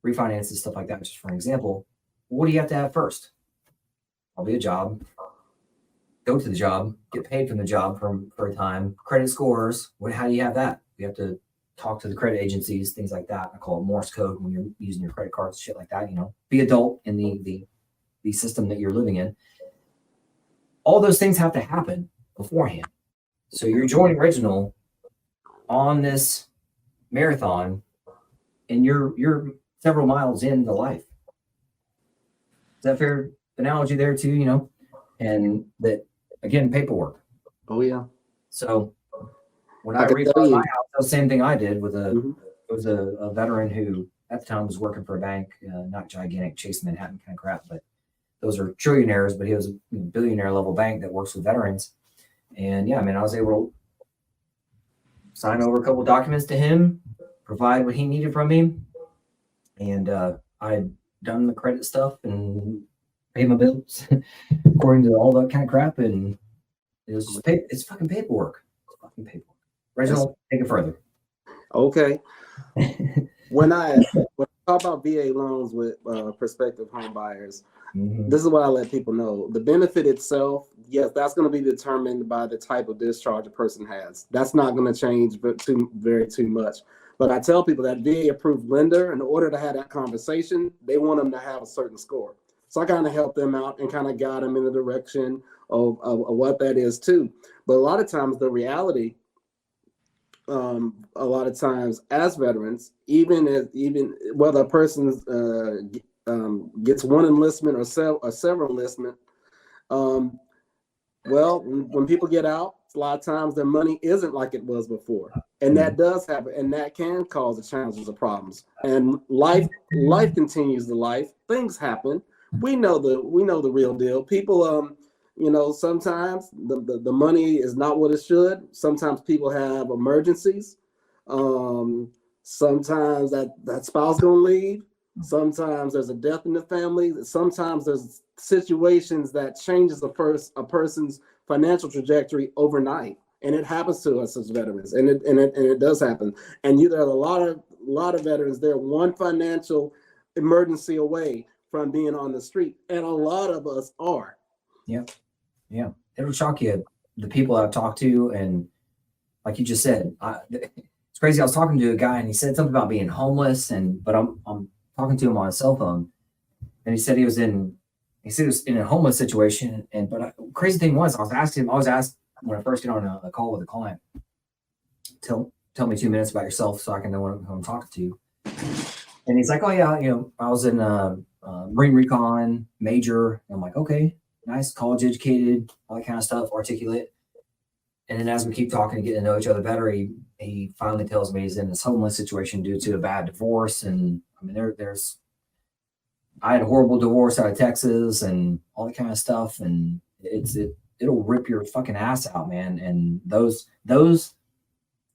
refinances, stuff like that, just for an example. What do you have to have first? Probably a job. Go to the job, get paid from the job for a time. Credit scores. How do you have that? You have to talk to the credit agencies, things like that. I call it Morse code when you're using your credit cards, shit like that. Be adult in the system that you're living in. All those things have to happen beforehand. So you're joining Reginald on this marathon, and you're several miles into life. Is that fair analogy there too? And that again, paperwork. Oh yeah. So when I reached my house, the same thing I did with it was a veteran who at the time was working for a bank, not gigantic Chase Manhattan kind of crap, but those are trillionaires. But he was a billionaire level bank that works with veterans. And yeah, I was able to sign over a couple documents to him, provide what he needed from me, and I had done the credit stuff and paid my bills according to all that kind of crap, and it was just it's fucking paperwork. It's fucking paperwork. Reginald, take it further. Okay. When I talk about VA loans with prospective home buyers, this is what I let people know. The benefit itself, yes, that's going to be determined by the type of discharge a person has. That's not going to change too much. But I tell people that VA approved lender, in order to have that conversation, they want them to have a certain score. So I kind of help them out and kind of guide them in the direction of what that is too. But a lot of times the reality, a lot of times as veterans, even whether a person gets one enlistment or several enlistment, when people get out, a lot of times their money isn't like it was before, and that does happen, and that can cause the challenges or problems. And life continues to life. Things happen. We know the real deal. People, sometimes the money is not what it should. Sometimes people have emergencies. Sometimes that spouse gonna leave. Sometimes there's a death in the family. Sometimes there's situations that changes a person's financial trajectory overnight, and it happens to us as veterans, and it does happen. And there are a lot of veterans. They're one financial emergency away from being on the street, and a lot of us are. Yeah. It'll shock you, the people I've talked to, and like you just said, it's crazy. I was talking to a guy and he said something about being homeless, but I'm talking to him on a cell phone, and he said he was in a homeless situation. Crazy thing was, I was asked when I first get on a call with a client, tell me 2 minutes about yourself so I can know who I'm talking to. And he's like, oh yeah, I was in Marine Recon major. And I'm like, okay, nice, college educated, all that kind of stuff, articulate. And then as we keep talking and getting to know each other better, he finally tells me he's in this homeless situation due to a bad divorce. And I mean, I had a horrible divorce out of Texas and all that kind of stuff. And it'll rip your fucking ass out, man. And those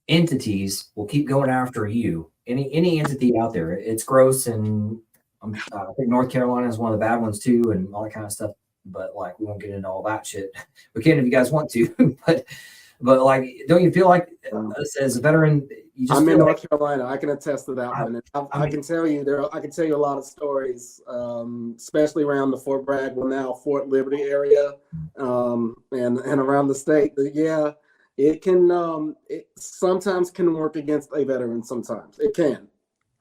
entities will keep going after you. Any entity out there, it's gross. And I think North Carolina is one of the bad ones too, and all that kind of stuff. But like, we won't get into all that shit. We can if you guys want to, but like, don't you feel like as a veteran, I'm in North Carolina. I can attest to that one. I can tell you I can tell you a lot of stories, especially around the Fort Bragg, now Fort Liberty area, and around the state. But yeah, it can it sometimes can work against a veteran. Sometimes it can,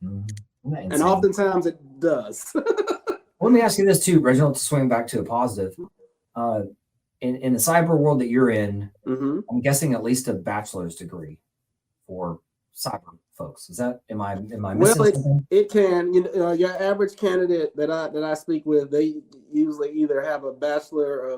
and oftentimes it does. Let me ask you this too, Reginald, to swing back to a positive. In the cyber world that you're in, I'm guessing at least a bachelor's degree for cyber folks. Is that am I missing something? It can. Your average candidate that I speak with, they usually either have a bachelor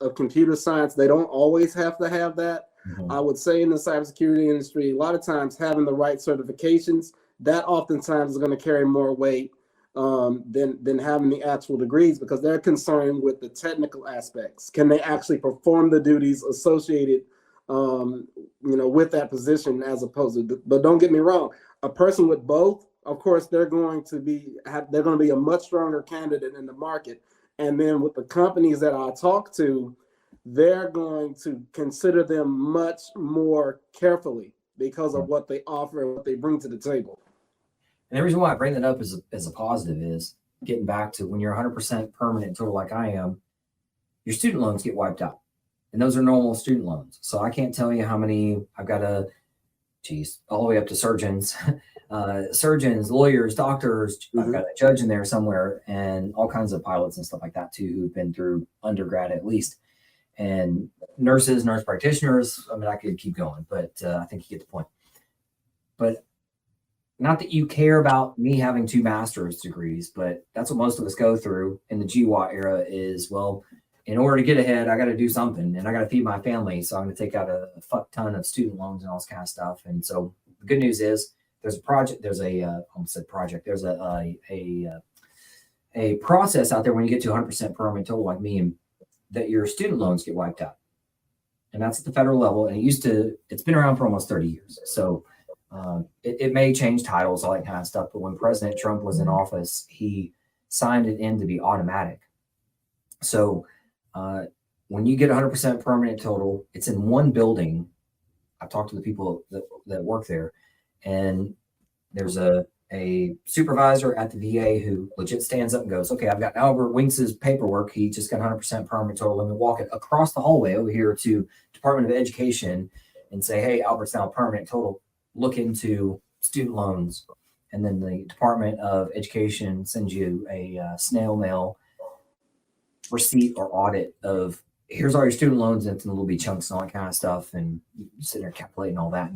of computer science. They don't always have to have that. I would say in the cybersecurity industry, a lot of times having the right certifications, that oftentimes is going to carry more weight than having the actual degrees, because they're concerned with the technical aspects. Can they actually perform the duties associated with that position, as opposed to, but don't get me wrong, a person with both, of course, they're going to be a much stronger candidate in the market. And then with the companies that I talk to, they're going to consider them much more carefully because of what they offer and what they bring to the table. And the reason why I bring that up as a positive is getting back to when you're 100% permanent total like I am, your student loans get wiped out. And those are normal student loans. So I can't tell you how many I've got all the way up to surgeons, lawyers, doctors. I've got a judge in there somewhere, and all kinds of pilots and stuff like that too, who've been through undergrad at least. And nurse practitioners. I mean, I could keep going, but I think you get the point. But not that you care about me having 2 master's degrees, but that's what most of us go through in the GWAT era is, well, in order to get ahead, I got to do something, and I got to feed my family. So I'm going to take out a fuck ton of student loans and all this kind of stuff. And so the good news is there's a project, there's a process out there when you get to 100% permanent total like me, and that your student loans get wiped out. And that's at the federal level. And it's been around for almost 30 years. So it may change titles, all that kind of stuff. But when President Trump was in office, he signed it in to be automatic. So when you get 100% permanent total, it's in one building. I've talked to the people that work there, and there's a supervisor at the VA who legit stands up and goes, okay, I've got Albert Winks's paperwork. He just got 100% permanent total. Let me walk it across the hallway over here to Department of Education and say, hey, Albert's now permanent total. Look into student loans. And then the Department of Education sends you a snail mail receipt or audit of, here's all your student loans, and it's in little bitty chunks and all that kind of stuff. And you sit there calculating all that.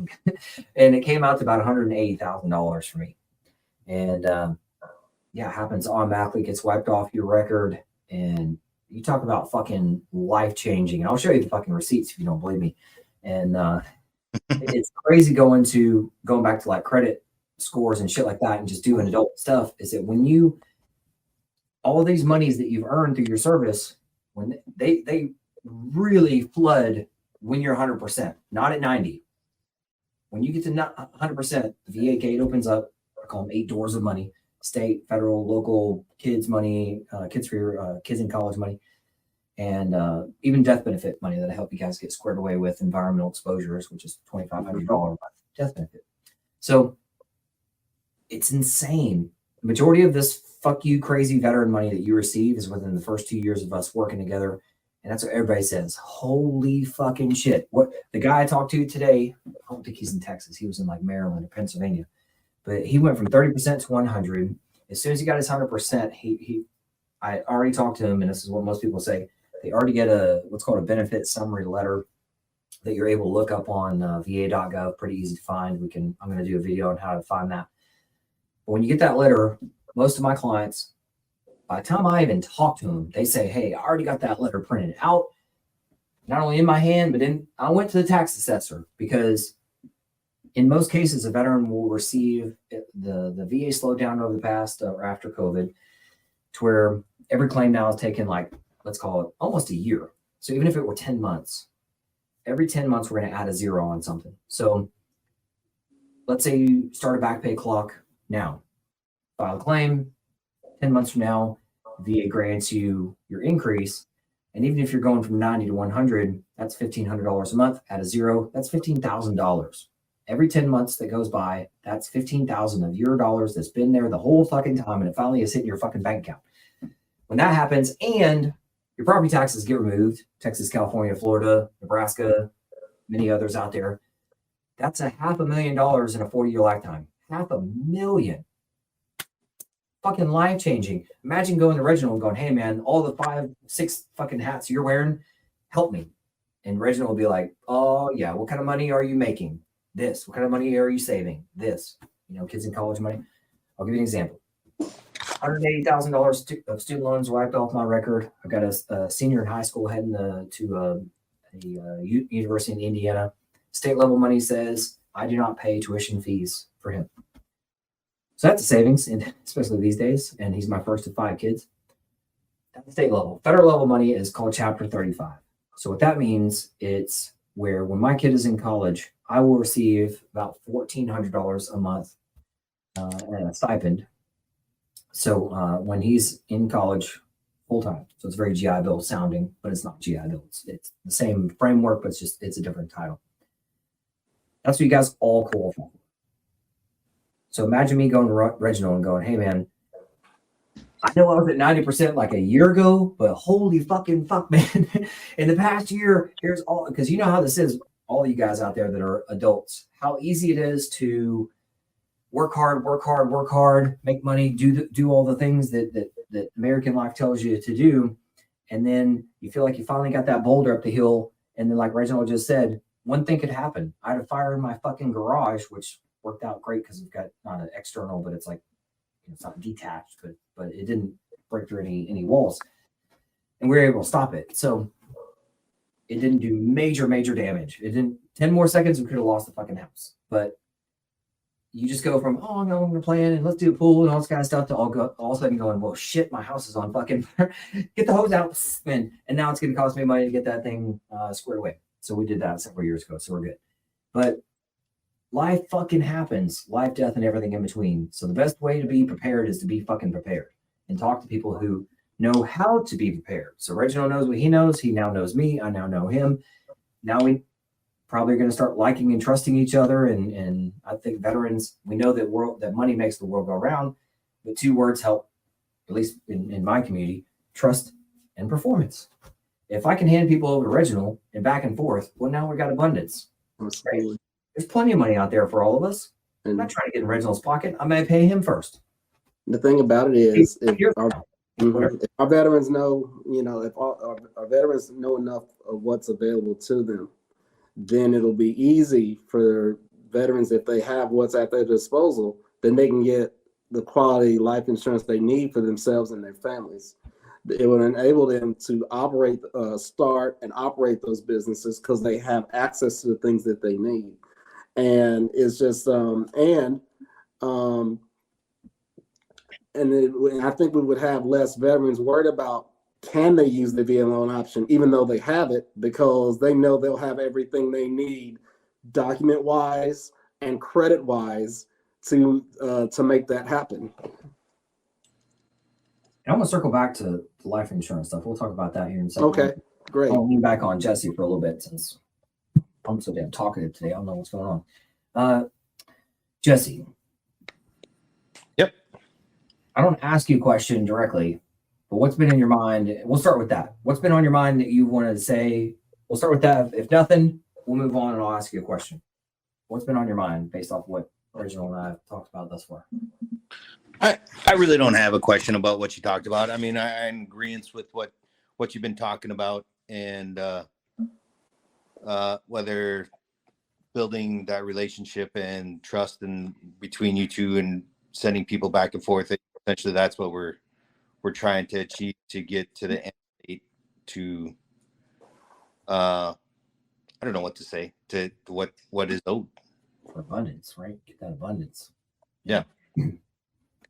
And it came out to about $180,000 for me. And it happens automatically, gets wiped off your record. And you talk about fucking life-changing. And I'll show you the fucking receipts if you don't believe me. And it's crazy going back to like credit scores and shit like that and just doing adult stuff, is that when all of these monies that you've earned through your service, when they really flood when you're 100%, not at 90. When you get to 100%, the VA gate opens up. I call them 8 doors of money: state, federal, local, kids money, kids for your kids in college money, and even death benefit money that I help you guys get squared away with environmental exposures, which is $2,500 death benefit. So it's insane. The majority of this fuck you crazy veteran money that you receive is within the first 2 years of us working together. And that's what everybody says. Holy fucking shit. What the guy I talked to today, I don't think he's in Texas. He was in like Maryland or Pennsylvania. But he went from 30% to 100. As soon as he got his 100%, I already talked to him, and this is what most people say. They already get what's called a benefit summary letter that you're able to look up on va.gov. Pretty easy to find. I'm going to do a video on how to find that. But when you get that letter, most of my clients, by the time I even talk to them, they say, hey, I already got that letter printed out, not only in my hand, but I went to the tax assessor, because in most cases, a veteran will receive the VA slowed down over the past or after COVID to where every claim now is taken like, let's call it almost a year. So even if it were 10 months, every 10 months, we're going to add a 0 on something. So let's say you start a back pay clock now, file a claim, 10 months from now, VA grants you your increase. And even if you're going from 90 to 100, that's $1,500 a month. Add a 0, that's $15,000. Every 10 months that goes by, that's $15,000 of your dollars that's been there the whole fucking time, and it finally is hitting your fucking bank account. When that happens, and your property taxes get removed, Texas, California, Florida, Nebraska, many others out there, that's $500,000 in a 40-year lifetime. $500,000. Fucking life-changing. Imagine going to Reginald and going, hey man, all the 5, 6 fucking hats you're wearing, help me. And Reginald will be like, oh yeah, what kind of money are you making? This. What kind of money are you saving? This. Kids in college money. I'll give you an example. $180,000 of student loans wiped off my record. I got a senior in high school heading to a university in Indiana. State level money says I do not pay tuition fees for him. So that's a savings, and especially these days. And he's my first of 5 kids. That's state level. Federal level money is called Chapter 35. So what that means, it's where when my kid is in college, I will receive about $1,400 a month and a stipend. So when he's in college full time, so it's very GI Bill sounding, but it's not GI Bill. It's the same framework, but it's a different title. That's what you guys all qualify for. So imagine me going to Reginald and going, hey man, I know I was at 90% like a year ago, but holy fucking fuck, man. In the past year, here's all, because you know how this is, all you guys out there that are adults, how easy it is to work hard, make money, do all the things that American life tells you to do. And then you feel like you finally got that boulder up the hill. And then like Reginald just said, one thing could happen. I had a fire in my fucking garage, which worked out great because we've got not an external, but it's like, it's not detached, but it didn't break through any walls. And we were able to stop it. So it didn't do major damage. It didn't, 10 more seconds, we could have lost the fucking house. But you just go from, oh no, I'm gonna plan and let's do a pool and all this kind of stuff to all of a sudden going, well shit, my house is on fucking fire. Get the hose out, and now it's gonna cost me money to get that thing squared away. So we did that several years ago, so we're good. But life fucking happens, life, death, and everything in between. So the best way to be prepared is to be fucking prepared and talk to people who know how to be prepared. So Reginald knows what he knows. He now knows me. I now know him. Now we probably are going to start liking and trusting each other. And I think veterans, we know that money makes the world go round, but 2 words help, at least in my community: trust and performance. If I can hand people over to Reginald and back and forth, well, now we got abundance. Right? There's plenty of money out there for all of us. I'm not trying to get in Reginald's pocket. I may pay him first. The thing about it is, if our veterans know, if our veterans know enough of what's available to them, then it'll be easy for veterans, if they have what's at their disposal, then they can get the quality life insurance they need for themselves and their families. It will enable them to start and operate those businesses because they have access to the things that they need. And it's just, and I think we would have less veterans worried about, can they use the VA loan option, even though they have it, because they know they'll have everything they need document wise and credit wise to make that happen. I'm going to circle back to the life insurance stuff. We'll talk about that here in a second. Okay, great. I'll lean back on Jesse for a little bit since I'm so damn talkative today. I don't know what's going on. Jesse. Yep. I don't ask you a question directly, But what's been in your mind? We'll start with that. What's been on your mind that you wanted to say? We'll start with that. If nothing, we'll move on and I'll ask you a question. What's been on your mind based off what Reginald and I have talked about thus far? I really don't have a question about what you talked about. I mean, I'm in agreement with what you've been talking about, and whether building that relationship and trust and between you two and sending people back and forth. Essentially, that's what we're trying to achieve to get to the end state. To I don't know what to say, to what is owed. For abundance, right? Get that abundance. Yeah.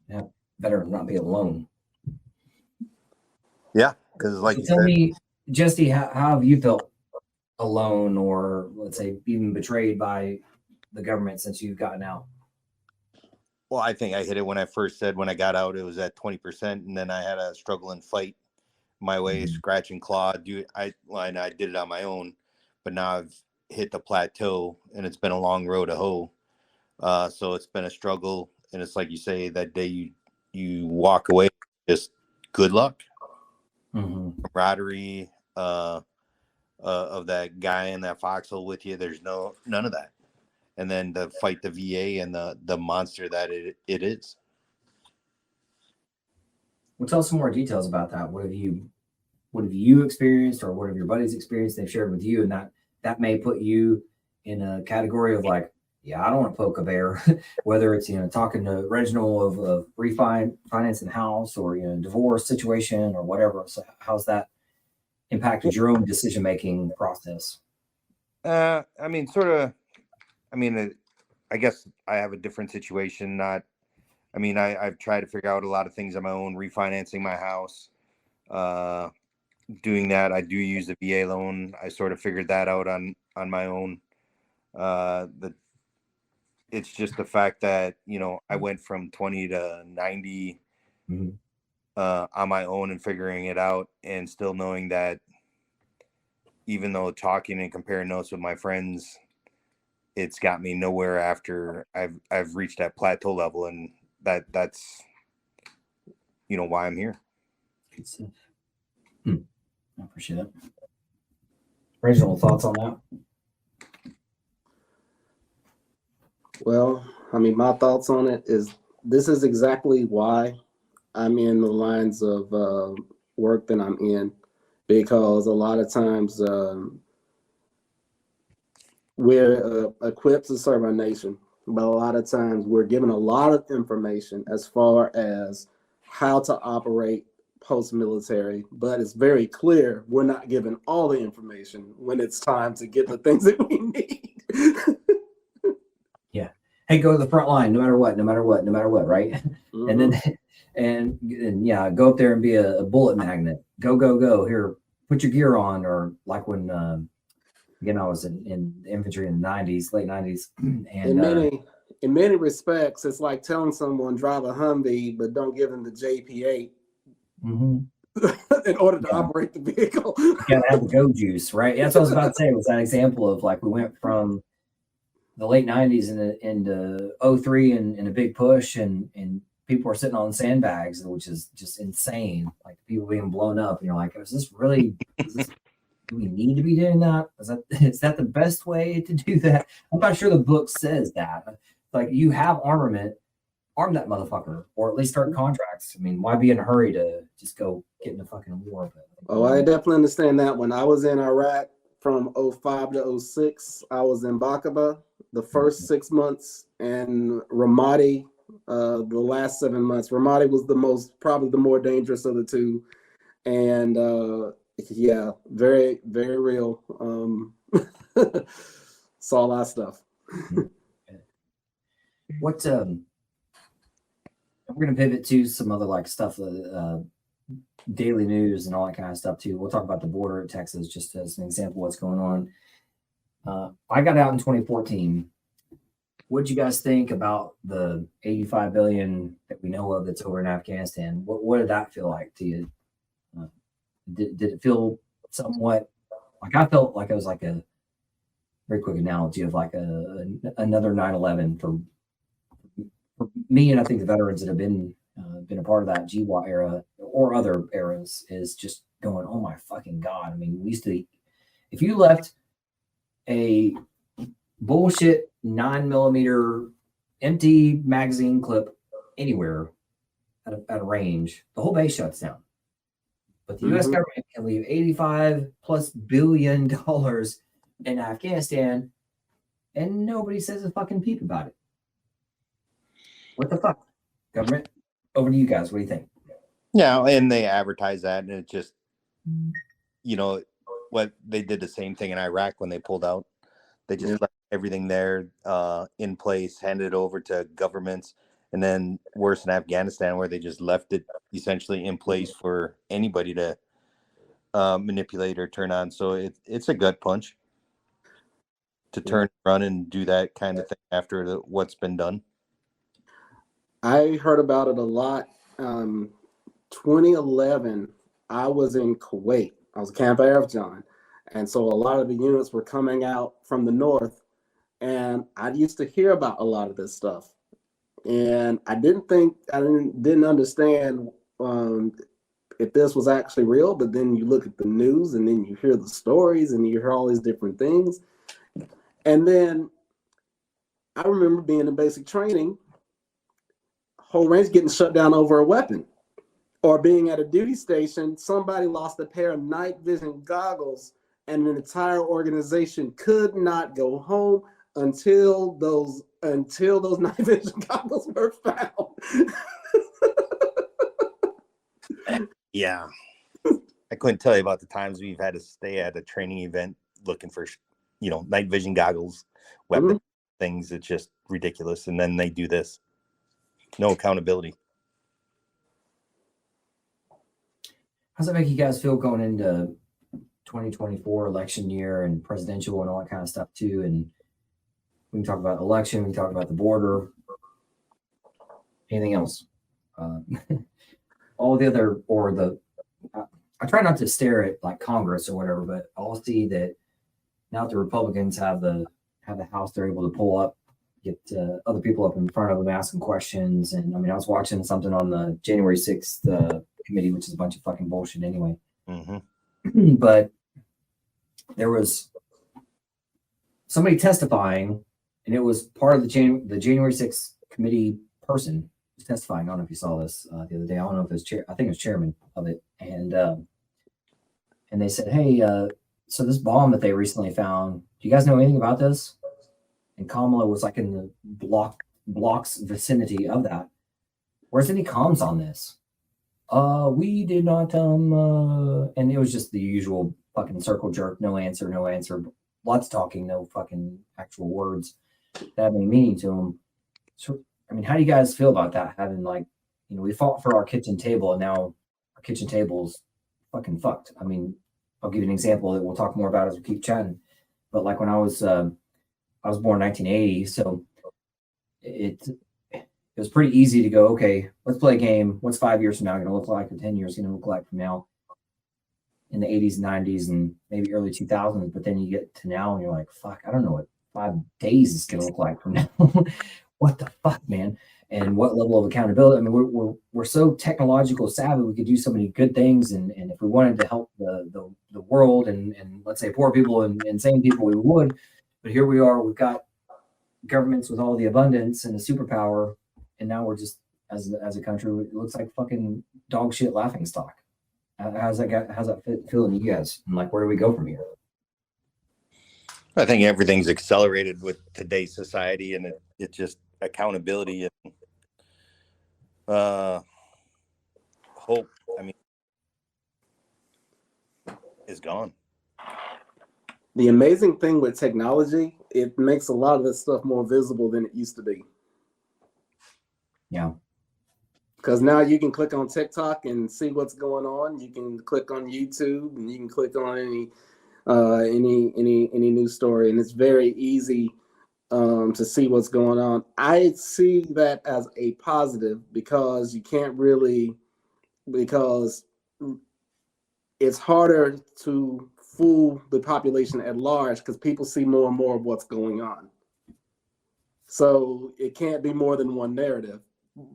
Yeah. Better not be alone. Yeah, because like So you tell said, me, Jesse, how have you felt alone, or let's say even betrayed by the government since you've gotten out? well, I think I hit it when I first said when I got out, it was at 20%, and then I had a struggle and fight my way, scratch and claw. And I did it on my own, but now I've hit the plateau, and it's been a long road to hoe. So it's been a struggle, and it's like you say, that day you walk away, just good luck, camaraderie, of that guy in that foxhole with you. There's none of that. And then to fight the VA and the monster that it is. Well, tell us some more details about that. What have you experienced, or what have your buddies experienced they've shared with you, and that may put you in a category of like, yeah, I don't want to poke a bear. Whether it's talking to Reginald of refinancing the house, or divorce situation or whatever. So how's that impacted your own decision making process? I mean, sort of. I mean, I guess I have a different situation. I've tried to figure out a lot of things on my own, refinancing my house. Doing that, I do use the VA loan. I sort of figured that out on my own. It's just the fact that I went from 20 to 90 on my own and figuring it out, and still knowing that even though talking and comparing notes with my friends, it's got me nowhere after I've reached that plateau level, and that's why I'm here. Good stuff. I appreciate that. Reginald, thoughts on that? Well, I mean, my thoughts on it is this is exactly why I'm in the lines of work that I'm in, because a lot of times we're equipped to serve our nation, but a lot of times we're given a lot of information as far as how to operate post-military, but it's very clear we're not given all the information when it's time to get the things that we need. Yeah. Hey, go to the front line, no matter what, right? Mm-hmm. And yeah, go up there and be a bullet magnet. Go. Here, put your gear on. Or like when I was in infantry in the 90s, late 90s. And in many respects, it's like telling someone drive a Humvee, but don't give them the JP8 in order to operate the vehicle. You gotta have the go juice, right? That's what I was about to say. Was that example of like we went from the late 90s into 03 and a big push, and people are sitting on sandbags, which is just insane. Like people being blown up, and you're like, do we need to be doing that? Is that the best way to do that? I'm not sure the book says that. Like, you have armament, arm that motherfucker, or at least start contracts. I mean, why be in a hurry to just go get in a fucking war? Oh, I definitely understand that. When I was in Iraq from 05 to 06, I was in Baqaba the first 6 months, and Ramadi the last 7 months. Ramadi was probably the more dangerous of the two. And yeah, very, very real. Saw a lot of stuff. What we're gonna pivot to some other like stuff, daily news and all that kind of stuff too. We'll talk about the border at Texas just as an example of what's going on. I got out in 2014. What did you guys think about the 85 billion that we know of that's over in Afghanistan? What did that feel like to you? Did it feel somewhat like, I felt like it was like a very quick analogy of like another 9/11 for me, and I think the veterans that have been a part of that GWA era, or other eras is just going, oh my fucking God. I mean, we used to, if you left a bullshit 9mm empty magazine clip anywhere at a range, the whole base shuts down. But the US government can leave $85+ billion in Afghanistan and nobody says a fucking peep about it. What the fuck? Government, over to you guys. What do you think? Yeah, and they advertise that, and it just, what they did the same thing in Iraq when they pulled out. They just left everything there in place, handed it over to governments, and then worse in Afghanistan, where they just left it essentially in place for anybody to manipulate or turn on. So it's a gut punch to turn, run, and do that kind of thing after what's been done. I heard about it a lot. 2011, I was in Kuwait. I was a Camp Air John. And so a lot of the units were coming out from the north. And I used to hear about a lot of this stuff. And I didn't understand if this was actually real. But then you look at the news and then you hear the stories and you hear all these different things. And then I remember being in basic training, whole range getting shut down over a weapon, or being at a duty station, somebody lost a pair of night vision goggles and an entire organization could not go home until those night vision goggles were found. Yeah. I couldn't tell you about the times we've had to stay at a training event looking for, night vision goggles, weapon things. It's just ridiculous. And then they do this. No accountability. How's it make you guys feel going into 2024 election year and presidential and all that kind of stuff too? And we can talk about election, we can talk about the border, anything else. All the other, I try not to stare at like Congress or whatever, but I'll see that now that the Republicans have the House, they're able to pull up, get other people up in front of them asking questions. And I mean, I was watching something on the January 6th committee, which is a bunch of fucking bullshit anyway. But there was somebody testifying, and it was part of the January 6th committee person was testifying. I don't know if you saw this the other day. I don't know if it was I think it was chairman of it. And they said, hey, so this bomb that they recently found, do you guys know anything about this? And Kamala was like in the block's vicinity of that. Where's any comms on this? We did not, and it was just the usual fucking circle jerk, no answer, lots of talking, no fucking actual words that have any meaning to them. So, I mean, how do you guys feel about that? Having we fought for our kitchen table and now our kitchen table's fucking fucked. I mean, I'll give you an example that we'll talk more about as we keep chatting. But like when I was born in 1980, so it was pretty easy to go, okay, let's play a game. What's 5 years from now going to look like, or 10 years going to look like from now in the 80s, 90s, and maybe early 2000s. But then you get to now and you're like, fuck, I don't know what 5 days is going to look like from now. What the fuck, man? And what level of accountability? I mean, we're so technological savvy. We could do so many good things. And if we wanted to help the world and let's say poor people and insane people, we would. But here we are. We've got governments with all the abundance and the superpower. And now we're just, as a country, it looks like fucking dog shit laughing stock. How's that feeling to you guys? And like, where do we go from here? I think everything's accelerated with today's society, and it's just accountability and hope. I mean, is gone. The amazing thing with technology, it makes a lot of this stuff more visible than it used to be. Yeah. Because now you can click on TikTok and see what's going on. You can click on YouTube and you can click on any news story, and it's very easy to see what's going on. I see that as a positive because it's harder to fool the population at large because people see more and more of what's going on. So it can't be more than one narrative.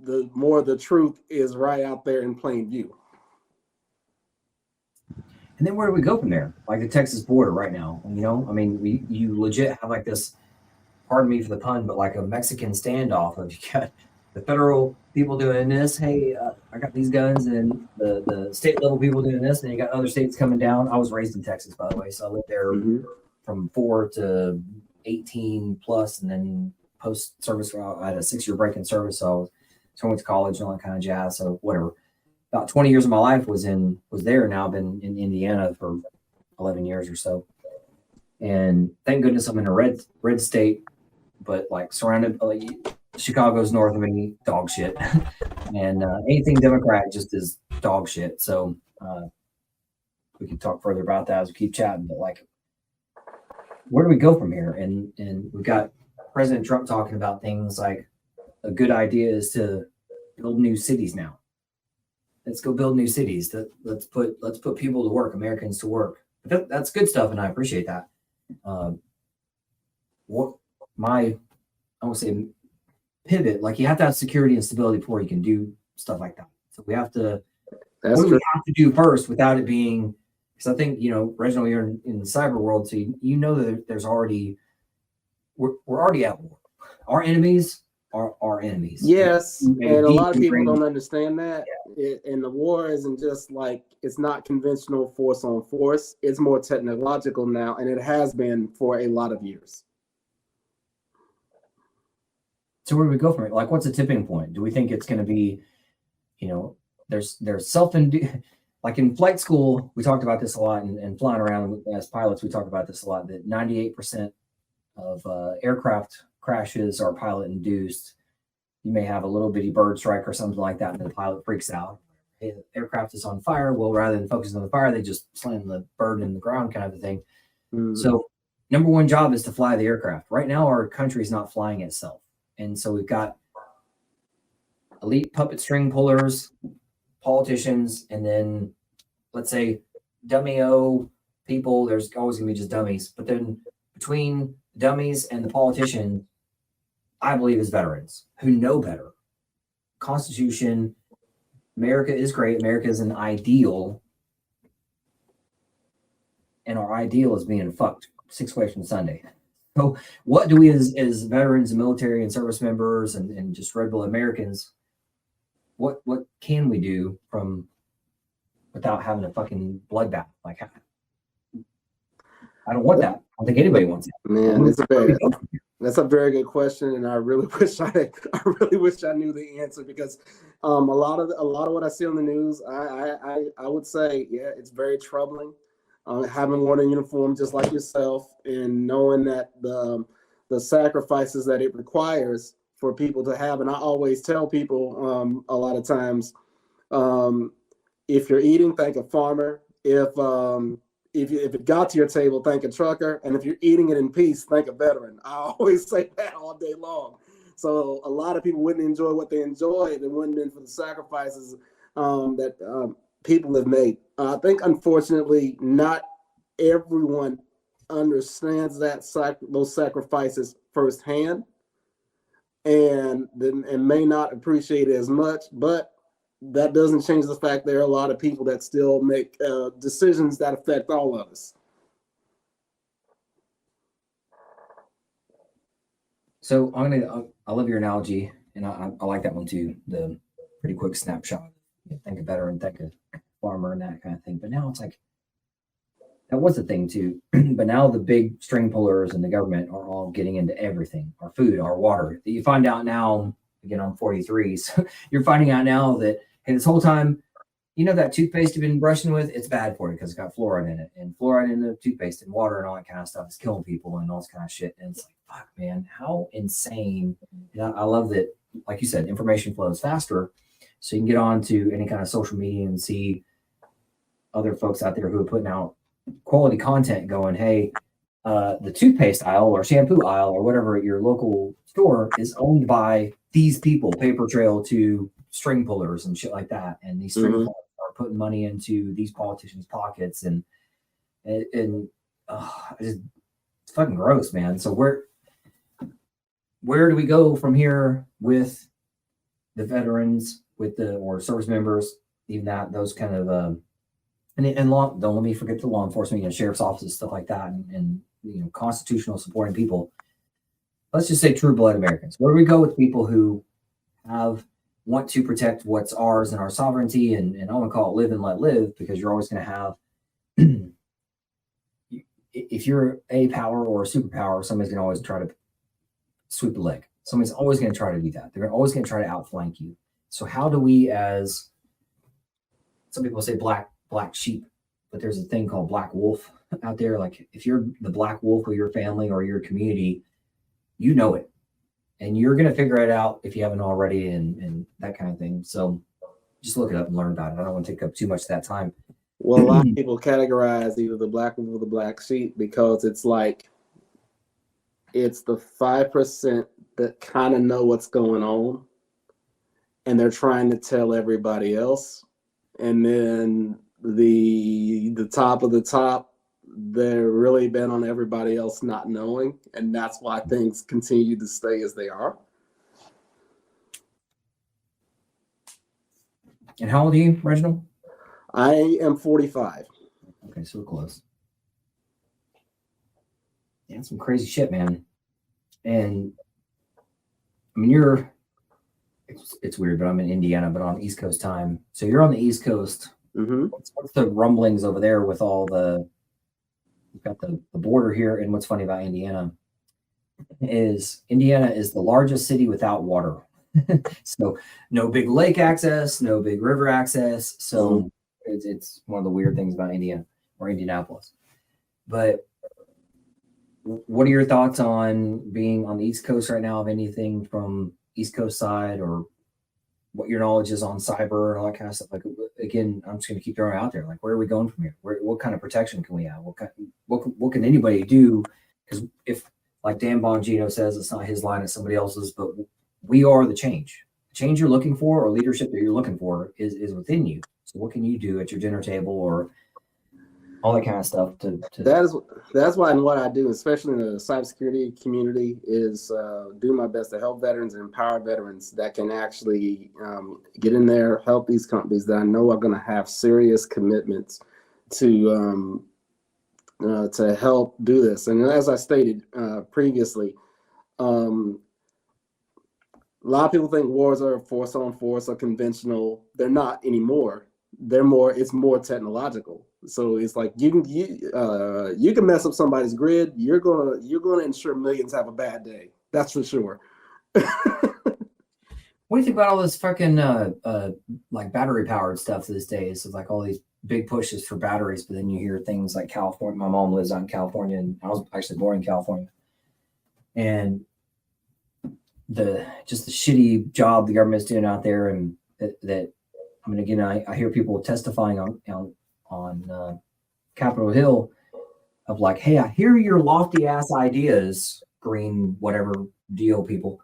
The more the truth is right out there in plain view. And then where do we go from there? Like the Texas border right now, you know, I mean, you legit have like this, pardon me for the pun, but like a Mexican standoff of you got the federal people doing this. Hey, I got these guns, and the state level people doing this, and you got other states coming down. I was raised in Texas, by the way, so I lived there from 4 to 18 plus, and then post service, I had a 6-year break in service, so I went to college and all that kind of jazz. So whatever. About 20 years of my life was there. Now I've been in Indiana for 11 years or so, and thank goodness I'm in a red state, but like surrounded, like Chicago's north of me, dog shit, and anything Democrat just is dog shit. So we can talk further about that as we keep chatting. But like, where do we go from here? And we've got President Trump talking about things like a good idea is to build new cities now. Let's go build new cities. Let's put people to work, Americans to work. That's good stuff, and I appreciate that. I won't say pivot. Like you have to have security and stability before you can do stuff like that. So we have to. What do we have to do first without it being? Because I think Reginald, you're in the cyber world, so you know that there's already we're already at war. Our enemies are our enemies. Yes, and a lot of people don't understand that. Yeah. And the war isn't just like, it's not conventional force on force. It's more technological now, and it has been for a lot of years. So where do we go from it? Like, what's the tipping point? Do we think it's going to be, there's self-induced, like in flight school, we talked about this a lot, and flying around as pilots, we talk about this a lot, that 98% of aircraft crashes are pilot induced. You may have a little bitty bird strike or something like that, and the pilot freaks out. Hey, the aircraft is on fire. Well, rather than focusing on the fire, they just slam the bird in the ground, kind of a thing. Mm-hmm. So, number one job is to fly the aircraft. Right now, our country is not flying itself, and so we've got elite puppet string pullers, politicians, and then let's say dummy-o people. There's always going to be just dummies, but then between dummies and the politicians, I believe, is veterans who know better. Constitution, America is great. America is an ideal. And our ideal is being fucked 6 ways from Sunday. So what do we as veterans and military and service members and just red blood Americans, what can we do from without having a fucking bloodbath? Like, I don't want that. I don't think anybody wants it. Man, that's a very good question, and I really wish I knew the answer, because a lot of what I see on the news, I would say, yeah, it's very troubling. Having worn a uniform just like yourself, and knowing that the sacrifices that it requires for people to have, and I always tell people a lot of times, if you're eating, thank a farmer. If it got to your table, thank a trucker. And if you're eating it in peace, thank a veteran. I always say that all day long. So a lot of people wouldn't enjoy what they enjoy if it wouldn't have been for the sacrifices that people have made. I think, unfortunately, not everyone understands those sacrifices firsthand, and may not appreciate it as much. But that doesn't change the fact there are a lot of people that still make decisions that affect all of us. So I love your analogy, and I like that one too. The pretty quick snapshot. Think a veteran, think a farmer, and that kind of thing. But now it's like, that was a thing too. But now the big string pullers and the government are all getting into everything: our food, our water. You find out now, again, I'm 43, so you're finding out now that, hey, this whole time, that toothpaste you've been brushing with, it's bad for you because it's got fluoride in it, and fluoride in the toothpaste and water and all that kind of stuff is killing people and all this kind of shit. And it's like, fuck, man, how insane. And I love that, like you said, information flows faster, so you can get on to any kind of social media and see other folks out there who are putting out quality content going, hey, the toothpaste aisle or shampoo aisle or whatever at your local store is owned by these people, paper trail to string pullers and shit like that. And these string pullers are putting money into these politicians' pockets, and it's fucking gross, man. So where do we go from here with the veterans, or service members, even those kind of and law, don't let me forget the law enforcement, sheriff's offices, stuff like that, and constitutional supporting people. Let's just say true blood Americans. Where do we go with people who want to protect what's ours and our sovereignty, and I want to call it live and let live, because you're always going to have, if you're a power or a superpower, somebody's going to always try to sweep the leg. Somebody's always going to try to do that. They're always going to try to outflank you. So how do we, as some people say black sheep, but there's a thing called black wolf out there. Like if you're the black wolf of your family or your community, you know it, and you're going to figure it out if you haven't already, and that kind of thing. So just look it up and learn about it. I don't want to take up too much of that time. Well, a lot of people categorize either the black wolf or the black sheep because it's like, it's the 5% that kind of know what's going on, and they're trying to tell everybody else. And then the top of the top, they're really bent on everybody else not knowing, and that's why things continue to stay as they are. And how old are you, Reginald? I am 45. Okay, so we're close. Yeah, some crazy shit, man. And I mean, it's weird, but I'm in Indiana, but on East Coast time. So you're on the East Coast. Mm-hmm. What's the rumblings over there with all you've got the border here? And what's funny about Indiana is the largest city without water. So no big lake access, no big river access. So it's one of the weird things about Indiana or Indianapolis. But what are your thoughts on being on the East Coast right now, of anything from East Coast side, or what your knowledge is on cyber and all that kind of stuff? Like, again, I'm just going to keep throwing it out there. Like, where are we going from here? What kind of protection can we have? What can anybody do? Because if, like Dan Bongino says, it's not his line, it's somebody else's, but we are the change. The change you're looking for, or leadership that you're looking for, is within you. So what can you do at your dinner table, or all that kind of stuff That's why, and what I do, especially in the cybersecurity community, is do my best to help veterans and empower veterans that can actually get in there, help these companies that I know are going to have serious commitments to help do this. And as I stated previously, a lot of people think wars are force on force or conventional. They're not anymore. It's more technological. So it's like you can mess up somebody's grid. You're gonna ensure millions have a bad day. That's for sure. What do you think about all this fucking like battery powered stuff these days? It's like all these big pushes for batteries, but then you hear things like California. My mom lives out in California, and I was actually born in California. And the shitty job the government's doing out there, and that I mean, again, I hear people testifying on Capitol Hill of like, hey, I hear your lofty ass ideas, green whatever deal people,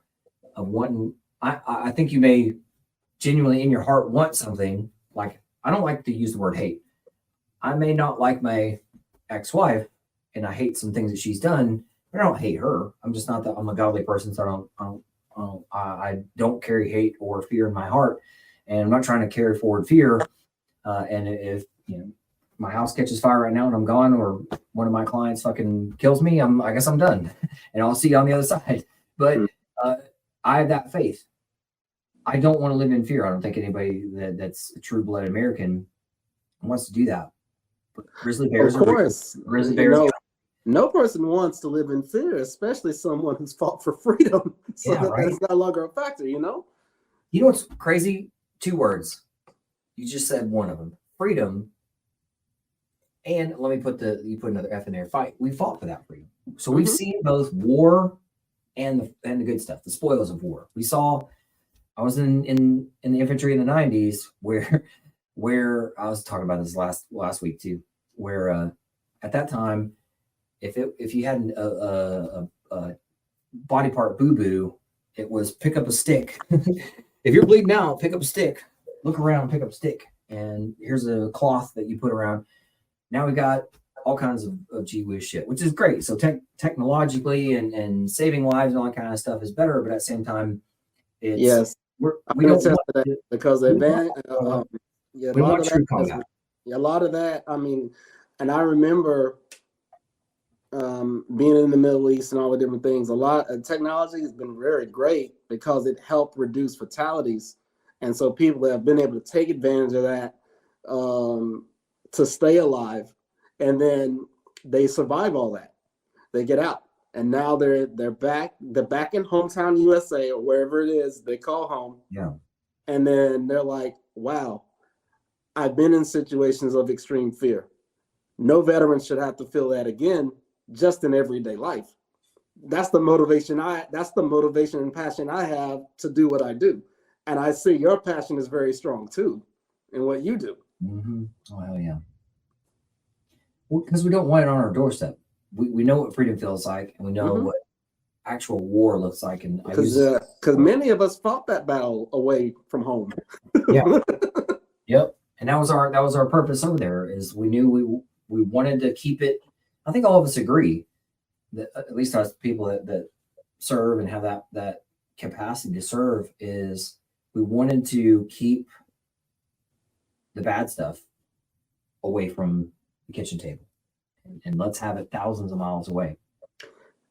of wanting. I think you may genuinely in your heart want something. Like, I don't like to use the word hate. I may not like my ex-wife, and I hate some things that she's done, but I don't hate her. I'm just not that. I'm a godly person, so I don't carry hate or fear in my heart, and I'm not trying to carry forward fear. And if my house catches fire right now and I'm gone, or one of my clients fucking kills me, I guess I'm done, and I'll see you on the other side. But I have that faith. I don't want to live in fear. I don't think anybody that's a true-blooded American wants to do that. But grizzly bears, of course, grizzly bears. No person wants to live in fear, especially someone who's fought for freedom. So that's no longer a factor, You know what's crazy? 2 words. You just said one of them: freedom. And let me put another F in there. Fight. We fought for that freedom. So we've seen both war and the good stuff, the spoils of war. We saw. I was in the infantry in the 90s, where I was talking about this last week too, where at that time, if you had a body part boo-boo, it was pick up a stick. If you're bleeding out, pick up a stick. Look around, pick up a stick, and here's a cloth that you put around. Now we got all kinds of gee whiz shit, which is great. So technologically and saving lives and all that kind of stuff is better, but at the same time, we don't want that because we want true combat. A lot of that, I mean, and I remember being in the Middle East and all the different things. A lot of technology has been very great because it helped reduce fatalities. And so people have been able to take advantage of that to stay alive. And then they survive all that. They get out. And now they're back in hometown USA or wherever it is they call home. Yeah. And then they're like, wow, I've been in situations of extreme fear. No veteran should have to feel that again, just in everyday life. That's the motivation and passion I have to do what I do. And I see your passion is very strong too in what you do. Mm-hmm. Oh, hell yeah. Because we don't want it on our doorstep. We know what freedom feels like, and we know what actual war looks like. And because many of us fought that battle away from home. Yeah. Yep. And that was our purpose over there. Is we knew we wanted to keep it. I think all of us agree that, at least us people that serve and have that capacity to serve, is we wanted to keep the bad stuff away from the kitchen table, and let's have it thousands of miles away.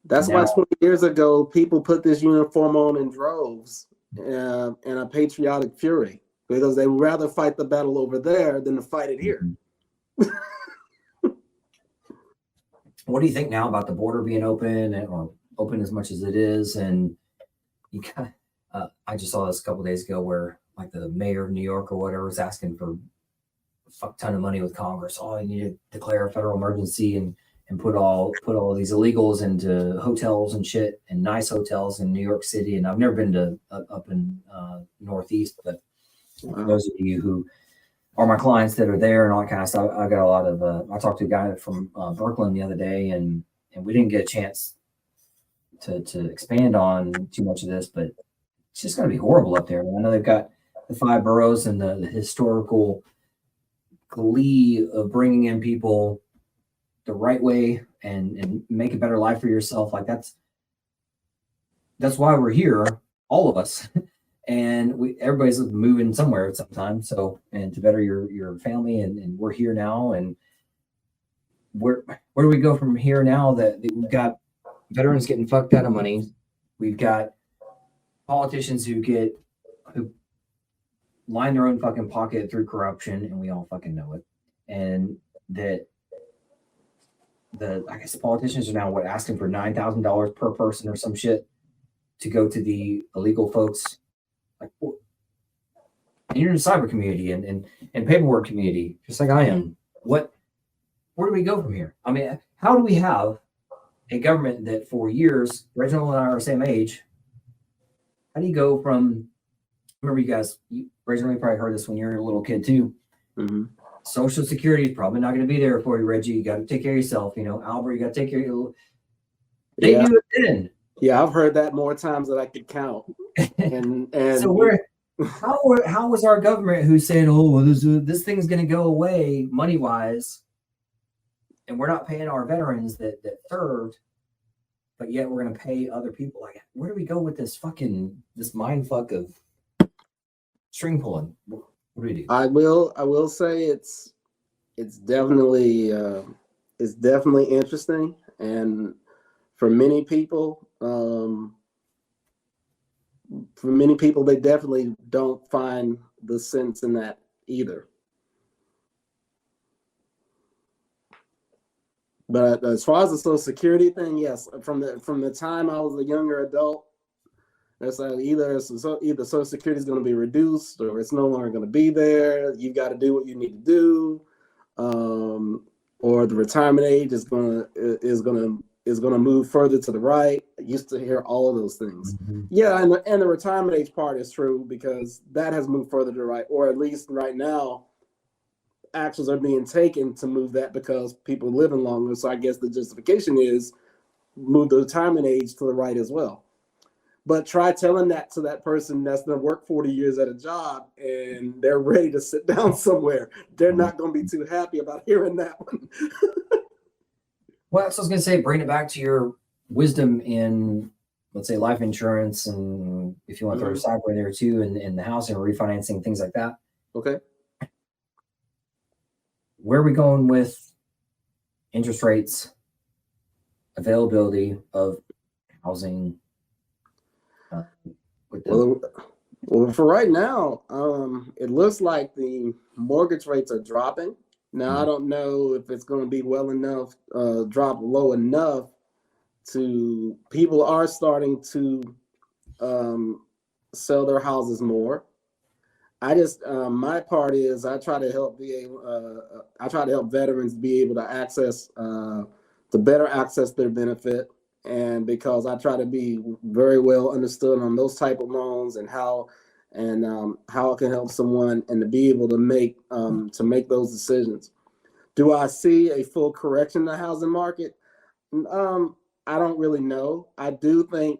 That's why 20 years ago, people put this uniform on in droves in a patriotic fury, because they would rather fight the battle over there than to fight it here. What do you think now about the border being open, or open as much as it is? And you got, I just saw this a couple of days ago where like the mayor of New York or whatever was asking for a fuck ton of money with Congress. Oh, you need to declare a federal emergency and put all these illegals into hotels and shit, and nice hotels in New York City. And I've never been to up in Northeast, but for those of you who are my clients that are there and all that kind of stuff, I got a lot of. I talked to a guy from Brooklyn the other day, and we didn't get a chance to expand on too much of this, but it's just going to be horrible up there. I know they've got the 5 boroughs and the historical glee of bringing in people the right way and make a better life for yourself. Like that's why we're here, all of us. And everybody's moving somewhere at some time. So, and to better your family, and we're here now. And where do we go from here now that we've got veterans getting fucked out of money? We've got politicians who line their own fucking pocket through corruption, and we all fucking know it. And that I guess the politicians are now asking for $9,000 per person or some shit to go to the illegal folks. Like, and you're in the cyber community and paperwork community, just like I am. Where do we go from here? I mean, how do we have a government that for years, Reginald and I are the same age? How do you go from, remember you guys, Reginald, you probably heard this when you were a little kid too. Mm-hmm. Social Security is probably not going to be there for you, Reggie. You got to take care of yourself. You know, Albert, you got to take care of your. They knew it then. Yeah, I've heard that more times than I could count. And so how was our government who said, oh, this thing's going to go away money wise, and we're not paying our veterans that served, but yet we're going to pay other people? Like, where do we go with this mind fuck of string pulling? What do we do? I will say it's definitely interesting, and for many people, they definitely don't find the sense in that either. But as far as the Social Security thing, yes, from the time I was a younger adult, it's like either Social Security is going to be reduced or it's no longer going to be there. You got to do what you need to do, or the retirement age is going to move further to the right. I used to hear all of those things. Mm-hmm. Yeah, and the retirement age part is true, because that has moved further to the right, or at least right now, actions are being taken to move that because people are living longer. So I guess the justification is move the retirement age to the right as well. But try telling that to that person that's going to work 40 years at a job and they're ready to sit down somewhere. They're not going to be too happy about hearing that one. Well, so I was going to say, bring it back to your wisdom in, let's say, life insurance, and if you want to throw cyber in there too, and the housing or refinancing, things like that. Okay. where are we going with interest rates, availability of housing? Well, for right now, it looks like the mortgage rates are dropping. Now, I don't know if it's going to be well enough, drop low enough to people are starting to sell their houses more. I just my part is I try to help veterans be able to access to better access their benefit, and because I try to be very well understood on those type of loans and how it can help someone and to be able to make those decisions. Do I see a full correction in the housing market? I don't really know. I do think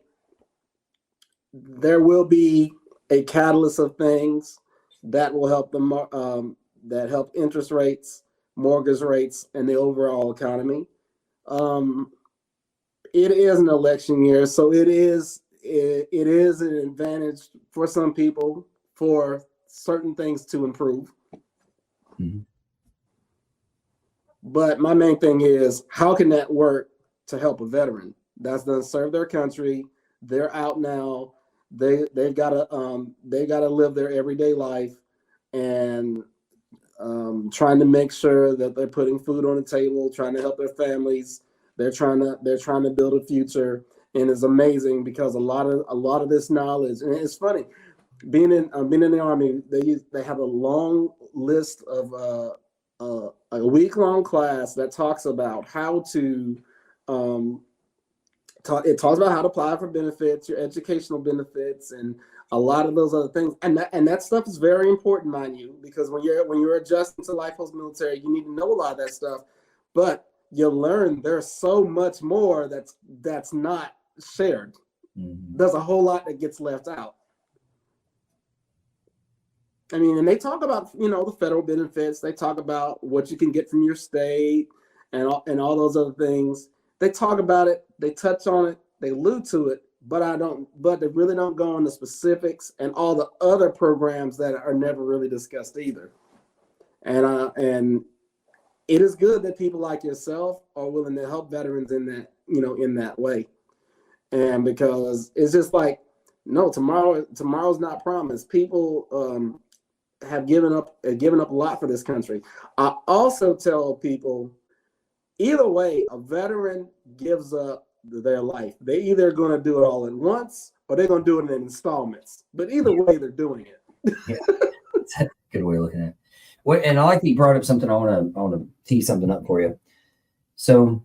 there will be a catalyst of things that will help that help interest rates, mortgage rates, and the overall economy. It is an election year, so it is an advantage for some people for certain things to improve. Mm-hmm. But my main thing is, how can that work to help a veteran that's done serve their country? They're out now. They've got to live their everyday life, and trying to make sure that they're putting food on the table, trying to help their families. They're trying to build a future, and it's amazing because a lot of this knowledge. And it's funny, being in the Army, they have a long list of a week-long class that talks about how to it talks about how to apply for benefits, your educational benefits, and a lot of those other things. And that stuff is very important, mind you, because when you're adjusting to life post-military, you need to know a lot of that stuff. But you learn there's so much more that's not shared. Mm-hmm. There's a whole lot that gets left out. I mean, and they talk about, the federal benefits. They talk about what you can get from your state and all those other things. They talk about it. They touch on it. They allude to it. But they really don't go into specifics and all the other programs that are never really discussed either. And it is good that people like yourself are willing to help veterans in that way. And because it's just like, no, tomorrow's not promised. People have given up a lot for this country. I also tell people, either way, a veteran gives up their life. They either going to do it all at once or they're going to do it in installments. But either way, they're doing it. Yeah, that's a good way of looking at it. Well, and I like that you brought up something. I want to tee something up for you. So,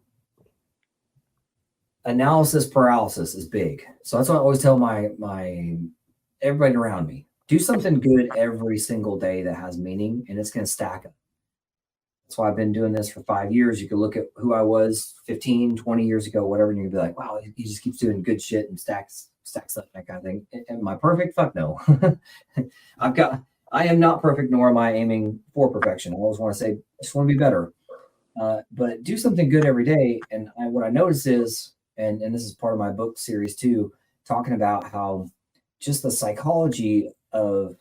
analysis paralysis is big. So that's what I always tell my everybody around me. Do something good every single day that has meaning, and it's going to stack up. That's why I've been doing this for 5 years. You can look at who I was 15, 20 years ago, whatever, and you'll be like, wow, he just keeps doing good shit and stacks up, that kind of thing. Am I perfect? Fuck no. I am not perfect, nor am I aiming for perfection. I always want to say, I just want to be better. But do something good every day. And what I notice is, and this is part of my book series too, talking about how just the psychology of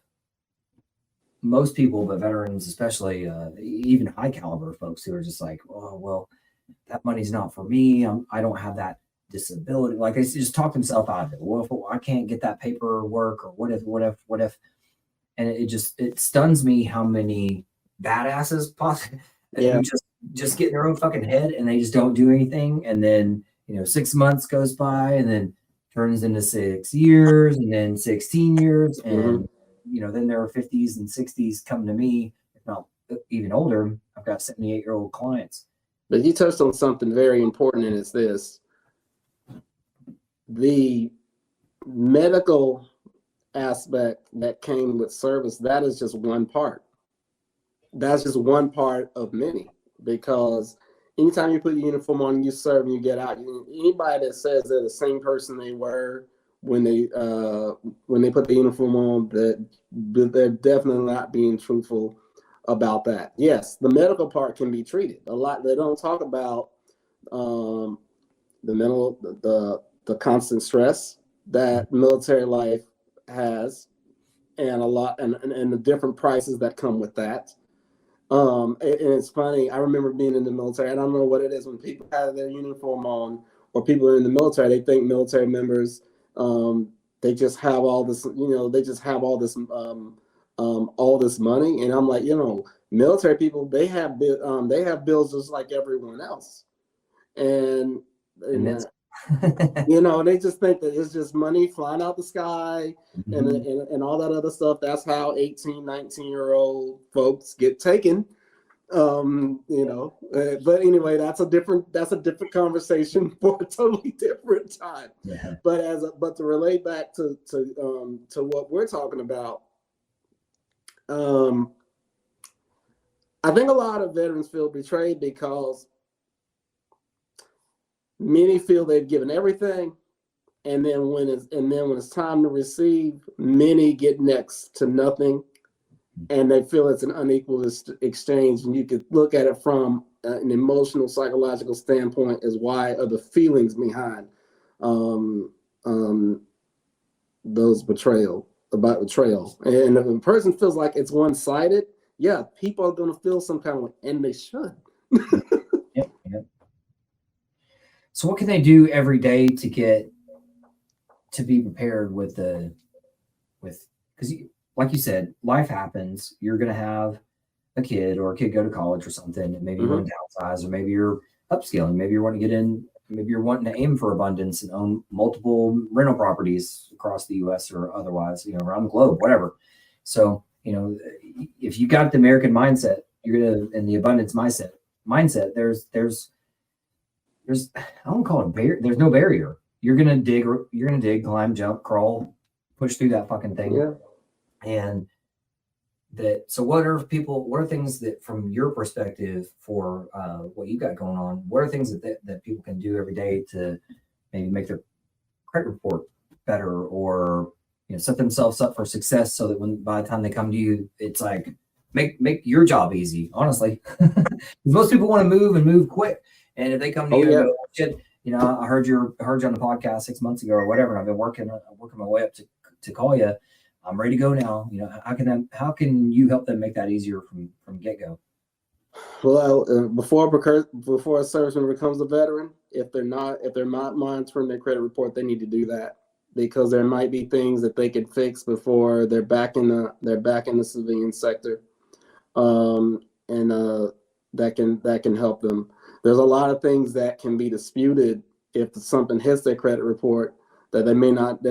most people, but veterans especially, even high caliber folks who are just like, oh, well, that money's not for me. I don't have that disability. Like, they just talk themselves out of it. Well, if I can't get that paperwork, or what if, and it stuns me how many badasses possibly just get in their own fucking head and they just don't do anything. And then, 6 months goes by and then turns into 6 years and then 16 years. And, then there are 50s and 60s coming to me, if not even older. I've got 78-year-old clients. But you touched on something very important, and it's this. The medical aspect that came with service, that is just one part. That's just one part of many, because anytime you put your uniform on, you serve and you get out, anybody that says they're the same person they were when they put the uniform on, that they're definitely not being truthful about that. Yes, the medical part can be treated. A lot they don't talk about the constant stress that military life has, and a lot and the different prices that come with that. And it's funny. I remember being in the military. I don't know what it is when people have their uniform on, or people are in the military. They think military members, they just have all this. They just have all this money. And I'm like, military people, they have bills just like everyone else. And they just think that it's just money flying out the sky and all that other stuff. That's how 18, 19-year-old folks get taken. But anyway, that's a different conversation for a totally different time. Yeah. But to relate back to what we're talking about, I think a lot of veterans feel betrayed because many feel they've given everything, and then when it's time to receive, many get next to nothing, and they feel it's an unequal exchange. And you could look at it from an emotional, psychological standpoint as why are the feelings behind those betrayal. And if a person feels like it's one-sided, yeah, people are going to feel some kind of way, and they should. Yep. So what can they do every day to be prepared because like you said, life happens. You're going to have a kid go to college or something, and maybe you want to downsize, or maybe you're upscaling, maybe you're wanting to get in, maybe you're wanting to aim for abundance and own multiple rental properties across the US or otherwise, around the globe, whatever. So, if you got the American mindset, in the abundance mindset, there's I don't call it a barrier. There's no barrier. You're gonna dig, climb, jump, crawl, push through that fucking thing. Yeah. And so what are things that, from your perspective, for what you got going on, what are things that people can do every day to maybe make their credit report better, or set themselves up for success, so that by the time they come to you, it's like make your job easy, honestly. Because most people want to move quick, and if they come to you and go, shit, I heard you on the podcast 6 months ago or whatever, and I've been working my way up to call you. I'm ready to go now. How can you help them make that easier from get-go? Well, before a serviceman becomes a veteran, if they're not monitoring their credit report, they need to do that, because there might be things that they could fix before they're back in the civilian sector, and that can help them. There's a lot of things that can be disputed if something hits their credit report that they may not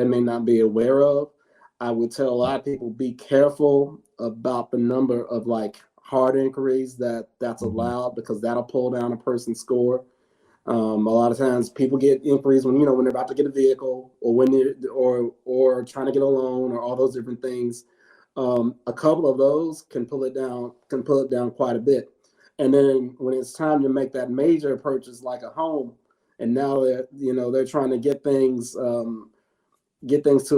be aware of. I would tell a lot of people, be careful about the number of hard inquiries that's allowed, because that'll pull down a person's score. A lot of times people get inquiries when they're about to get a vehicle, or when or trying to get a loan, or all those different things. A couple of those can pull it down quite a bit. And then when it's time to make that major purchase, like a home, and now they're trying to get things to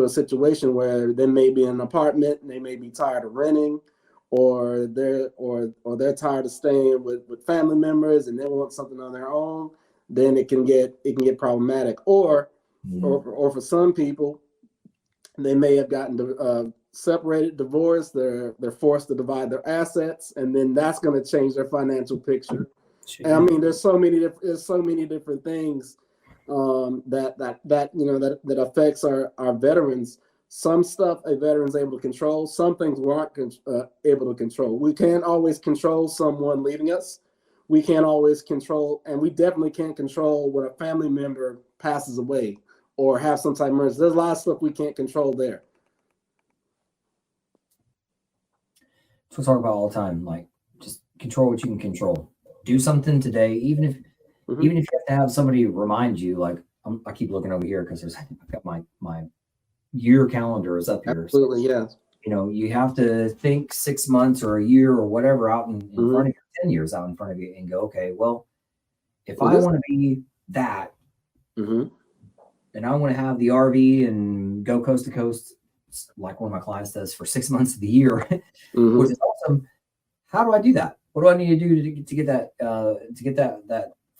a situation where they may be in an apartment and they may be tired of renting, or they're tired of staying with family members and they want something on their own, then it can get problematic. Or for some people, they may have gotten separated, divorced, they're forced to divide their assets, and then that's going to change their financial picture. And I mean, there's so many different things that affects our veterans. Some stuff a veteran's able to control, some things we aren't able to control. We can't always control someone leaving us. We can't always control, and we definitely can't control when a family member passes away or have some type of emergency. There's a lot of stuff we can't control there. So we talk about all the time, just control what you can control. Do something today, even if you have to have somebody remind you. I keep looking over here because I've got my year calendar is up here. Absolutely, yeah. You have to think 6 months or a year or whatever out in front of you, 10 years out in front of you, and go, okay, well, if I want to be that, and I want to have the RV and go coast to coast, like one of my clients does, for 6 months of the year, which is awesome. How do I do that? What do I need to do to get that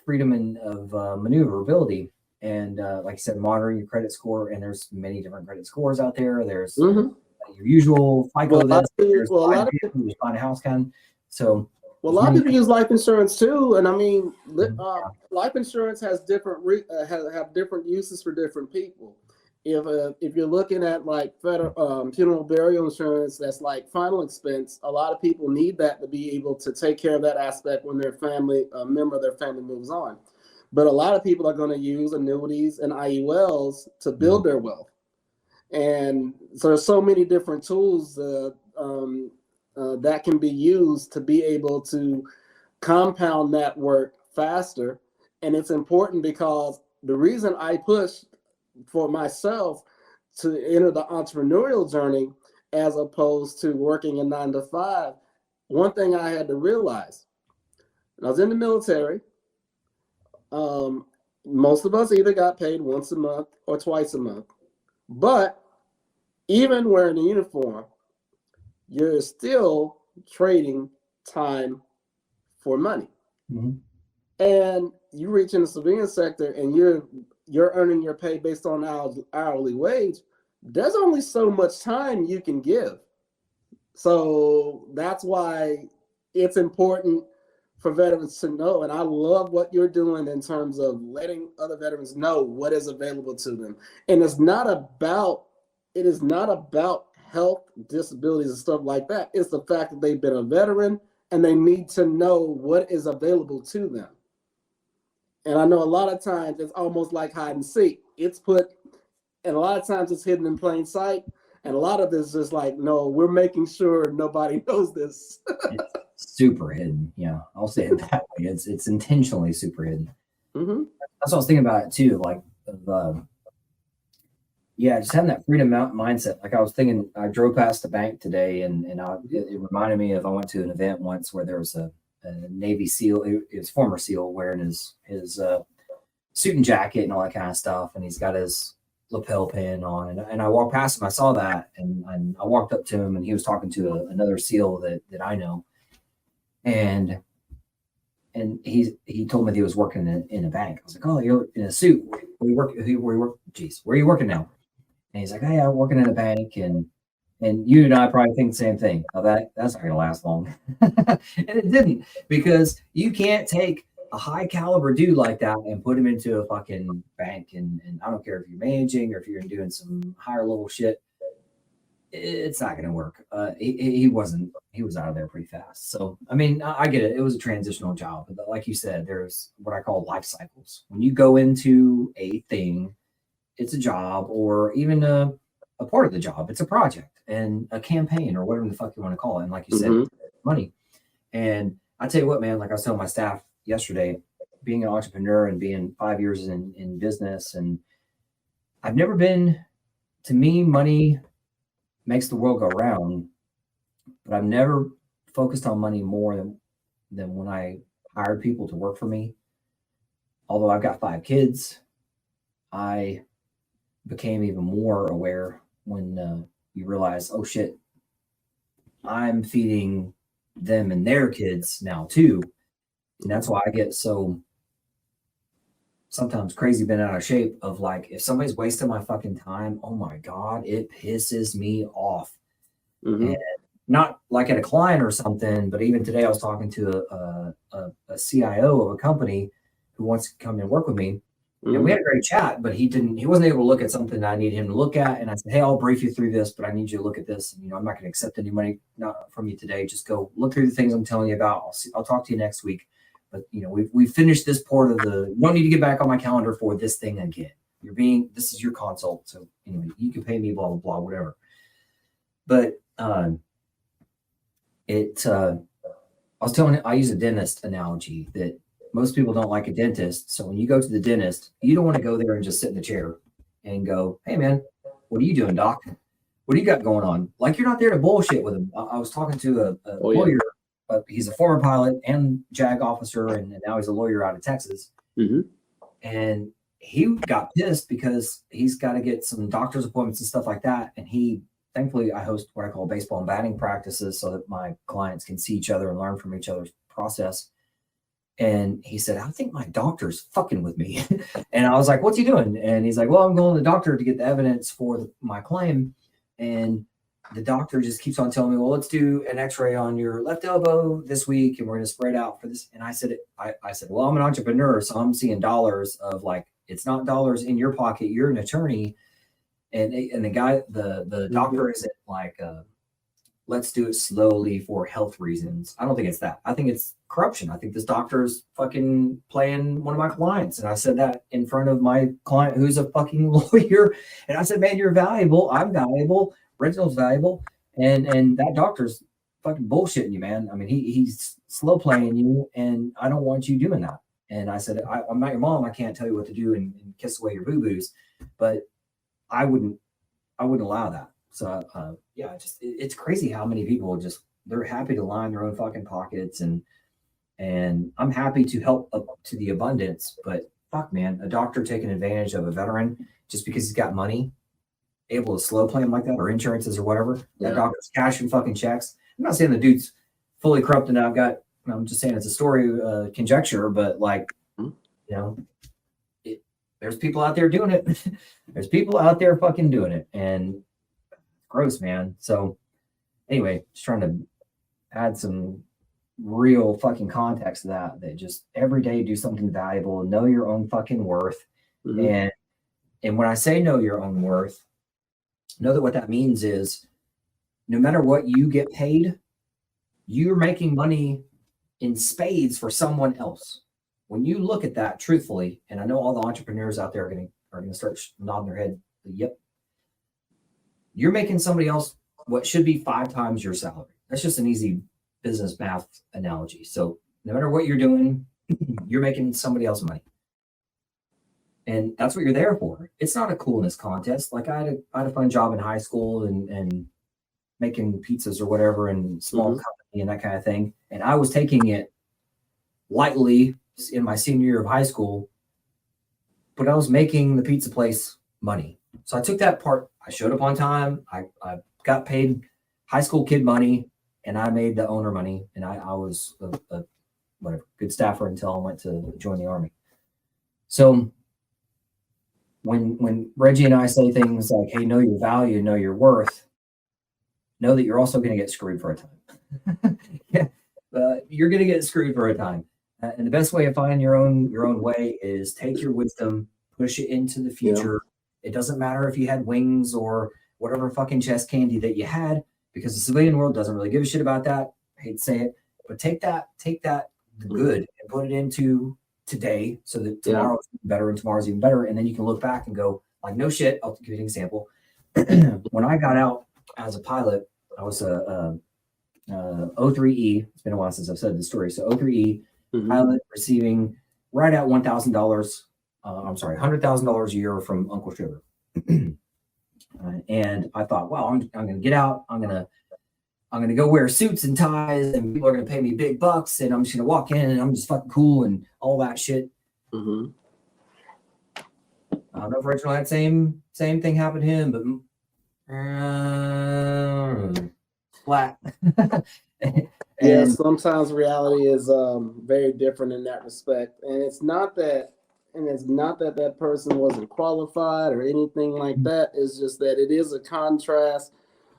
freedom of maneuverability? And like you said, monitoring your credit score. And there's many different credit scores out there. There's your usual FICO. There's find a house kind. So Well, a lot of people use life insurance too, and I mean, life insurance has different have different uses for different people. If you're looking at like federal funeral burial insurance, that's like final expense. A lot of people need that to be able to take care of that aspect when their family, a member of their family moves on. But a lot of people are going to use annuities and IULs to build their wealth. And so there's so many different tools that can be used to be able to compound that work faster. And it's important because the reason I push for myself to enter the entrepreneurial journey as opposed to working a 9 to 5, one thing I had to realize, when I was in the military, most of us either got paid once a month or twice a month. But even wearing a uniform, you're still trading time for money. Mm-hmm. And you reach in the civilian sector and you're earning your pay based on hourly wage. There's only so much time you can give. So that's why it's important for veterans to know. And I love what you're doing in terms of letting other veterans know what is available to them. And it is not about health, disabilities, and stuff like that. It's the fact that they've been a veteran and they need to know what is available to them. And I know a lot of times it's almost like hide and seek. And a lot of times it's hidden in plain sight. And a lot of this is like, no, we're making sure nobody knows this. It's super hidden. Yeah, I'll say it that way. It's intentionally super hidden. Mm-hmm. That's what I was thinking about it too. Like, just having that freedom mindset. Like I was thinking, I drove past the bank today, and it reminded me of I went to an event once where there was a Navy SEAL, his former SEAL, wearing his suit and jacket and all that kind of stuff, and he's got his lapel pin on. And I walked past him, I saw that, and I walked up to him, and he was talking to another SEAL that I know, and he told me that he was working in a bank. I was like, oh, you're in a suit. Where you work? Geez, where are you working now? And he's like, oh, yeah, I'm working in a bank, and you and I probably think the same thing. Oh, that's not going to last long. And it didn't, because you can't take a high caliber dude like that and put him into a fucking bank. And I don't care if you're managing or if you're doing some higher level shit. It's not going to work. He was out of there pretty fast. So, I mean, I get it. It was a transitional job. But like you said, there's what I call life cycles. When you go into a thing, it's a job, or even a part of the job. It's a project and a campaign, or whatever the fuck you want to call it. And like you said, money. And I tell you what, man, like I was telling my staff yesterday, being an entrepreneur and being 5 years in business, and I've never been, to me, money makes the world go round, but I've never focused on money more than when I hired people to work for me. Although I've got 5 kids, I became even more aware when you realize, oh shit, I'm feeding them and their kids now too. And that's why I get so sometimes crazy bent out of shape of like, if somebody's wasting my fucking time, oh my God, it pisses me off. And not like at a client or something, but even today I was talking to a CIO of a company who wants to come and work with me. And we had a great chat, but he wasn't able to look at something that I needed him to look at. And I said, hey, I'll brief you through this, but I need you to look at this. And, I'm not going to accept any money from you today. Just go look through the things I'm telling you about. I'll talk to you next week. But, we've finished this part of you don't need to get back on my calendar for this thing again. This is your consult. So anyway, you can pay me, blah, blah, blah, whatever. But I use a dentist analogy that most people don't like a dentist. So when you go to the dentist, you don't want to go there and just sit in the chair and go, hey man, what are you doing, doc? What do you got going on? Like, you're not there to bullshit with him. I was talking to a lawyer. He's a former pilot and JAG officer, and now he's a lawyer out of Texas. And he got pissed because he's got to get some doctor's appointments and stuff like that. And thankfully, I host what I call baseball and batting practices so that my clients can see each other and learn from each other's process. And he said, I think my doctor's fucking with me. And I was like, what's he doing? And he's like, well, I'm going to the doctor to get the evidence for my claim. And the doctor just keeps on telling me, well, let's do an x-ray on your left elbow this week and we're going to spread out for this. And I said, well, I'm an entrepreneur, so I'm seeing dollars of like, it's not dollars in your pocket. You're an attorney. And the guy, the doctor isn't like, let's do it slowly for health reasons. I don't think it's that. I think it's corruption. I think this doctor's fucking playing one of my clients. And I said that in front of my client who's a fucking lawyer. And I said, man, you're valuable. I'm valuable. Reginald's valuable. And that doctor's fucking bullshitting you, man. I mean, he's slow playing you, and I don't want you doing that. And I said, I'm not your mom. I can't tell you what to do and kiss away your boo-boos. But I wouldn't allow that. So yeah, it's crazy how many people they're happy to line their own fucking pockets, and I'm happy to help up to the abundance, but fuck, man, a doctor taking advantage of a veteran just because he's got money, able to slow play him like that, or insurances or whatever. Yeah. That doctor's cashing fucking checks. I'm not saying the dude's fully corrupt and I'm just saying it's a story, conjecture, but like, you know, there's people out there doing it. There's people out there fucking doing it, and gross, man. So anyway, just trying to add some real fucking context to that just every day do something valuable, know your own fucking worth. And when I say know your own worth, know that what that means is no matter what you get paid, you're making money in spades for someone else. When you look at that truthfully, and I know all the entrepreneurs out there are going to start nodding their head, yep, you're making somebody else what should be 5 times your salary. That's just an easy business math analogy. So no matter what you're doing, you're making somebody else money. And that's what you're there for. It's not a coolness contest. Like I had a fun job in high school and making pizzas or whatever and small company and that kind of thing. And I was taking it lightly in my senior year of high school, but I was making the pizza place money. So I took that part. I showed up on time. I got paid high school kid money, and I made the owner money. And I was a good staffer until I went to join the Army. So when Reggie and I say things like, hey, know your value, know your worth, know that you're also going to get screwed for a time. Yeah, you're going to get screwed for a time. And the best way to find your own way is take your wisdom, push it into the future. Yeah. It doesn't matter if you had wings or whatever fucking chest candy that you had, because the civilian world doesn't really give a shit about that. I hate to say it, but take that the good and put it into today so that tomorrow's better and tomorrow's even better. And then you can look back and go like, no shit. I'll give you an example. When I got out as a pilot, I was a 03E. It's been a while since I've said this story. So 03E pilot receiving right at $1,000. I'm sorry, $100,000 a year from Uncle Sugar. And I thought, well, I'm going to get out. I'm going to go wear suits and ties, and people are going to pay me big bucks, and I'm just going to walk in and I'm just fucking cool and all that shit. I don't know if Reginald had same thing happen to him, but flat. Yeah, sometimes reality is very different in that respect, and it's not that that person wasn't qualified or anything like that. It's just that it is a contrast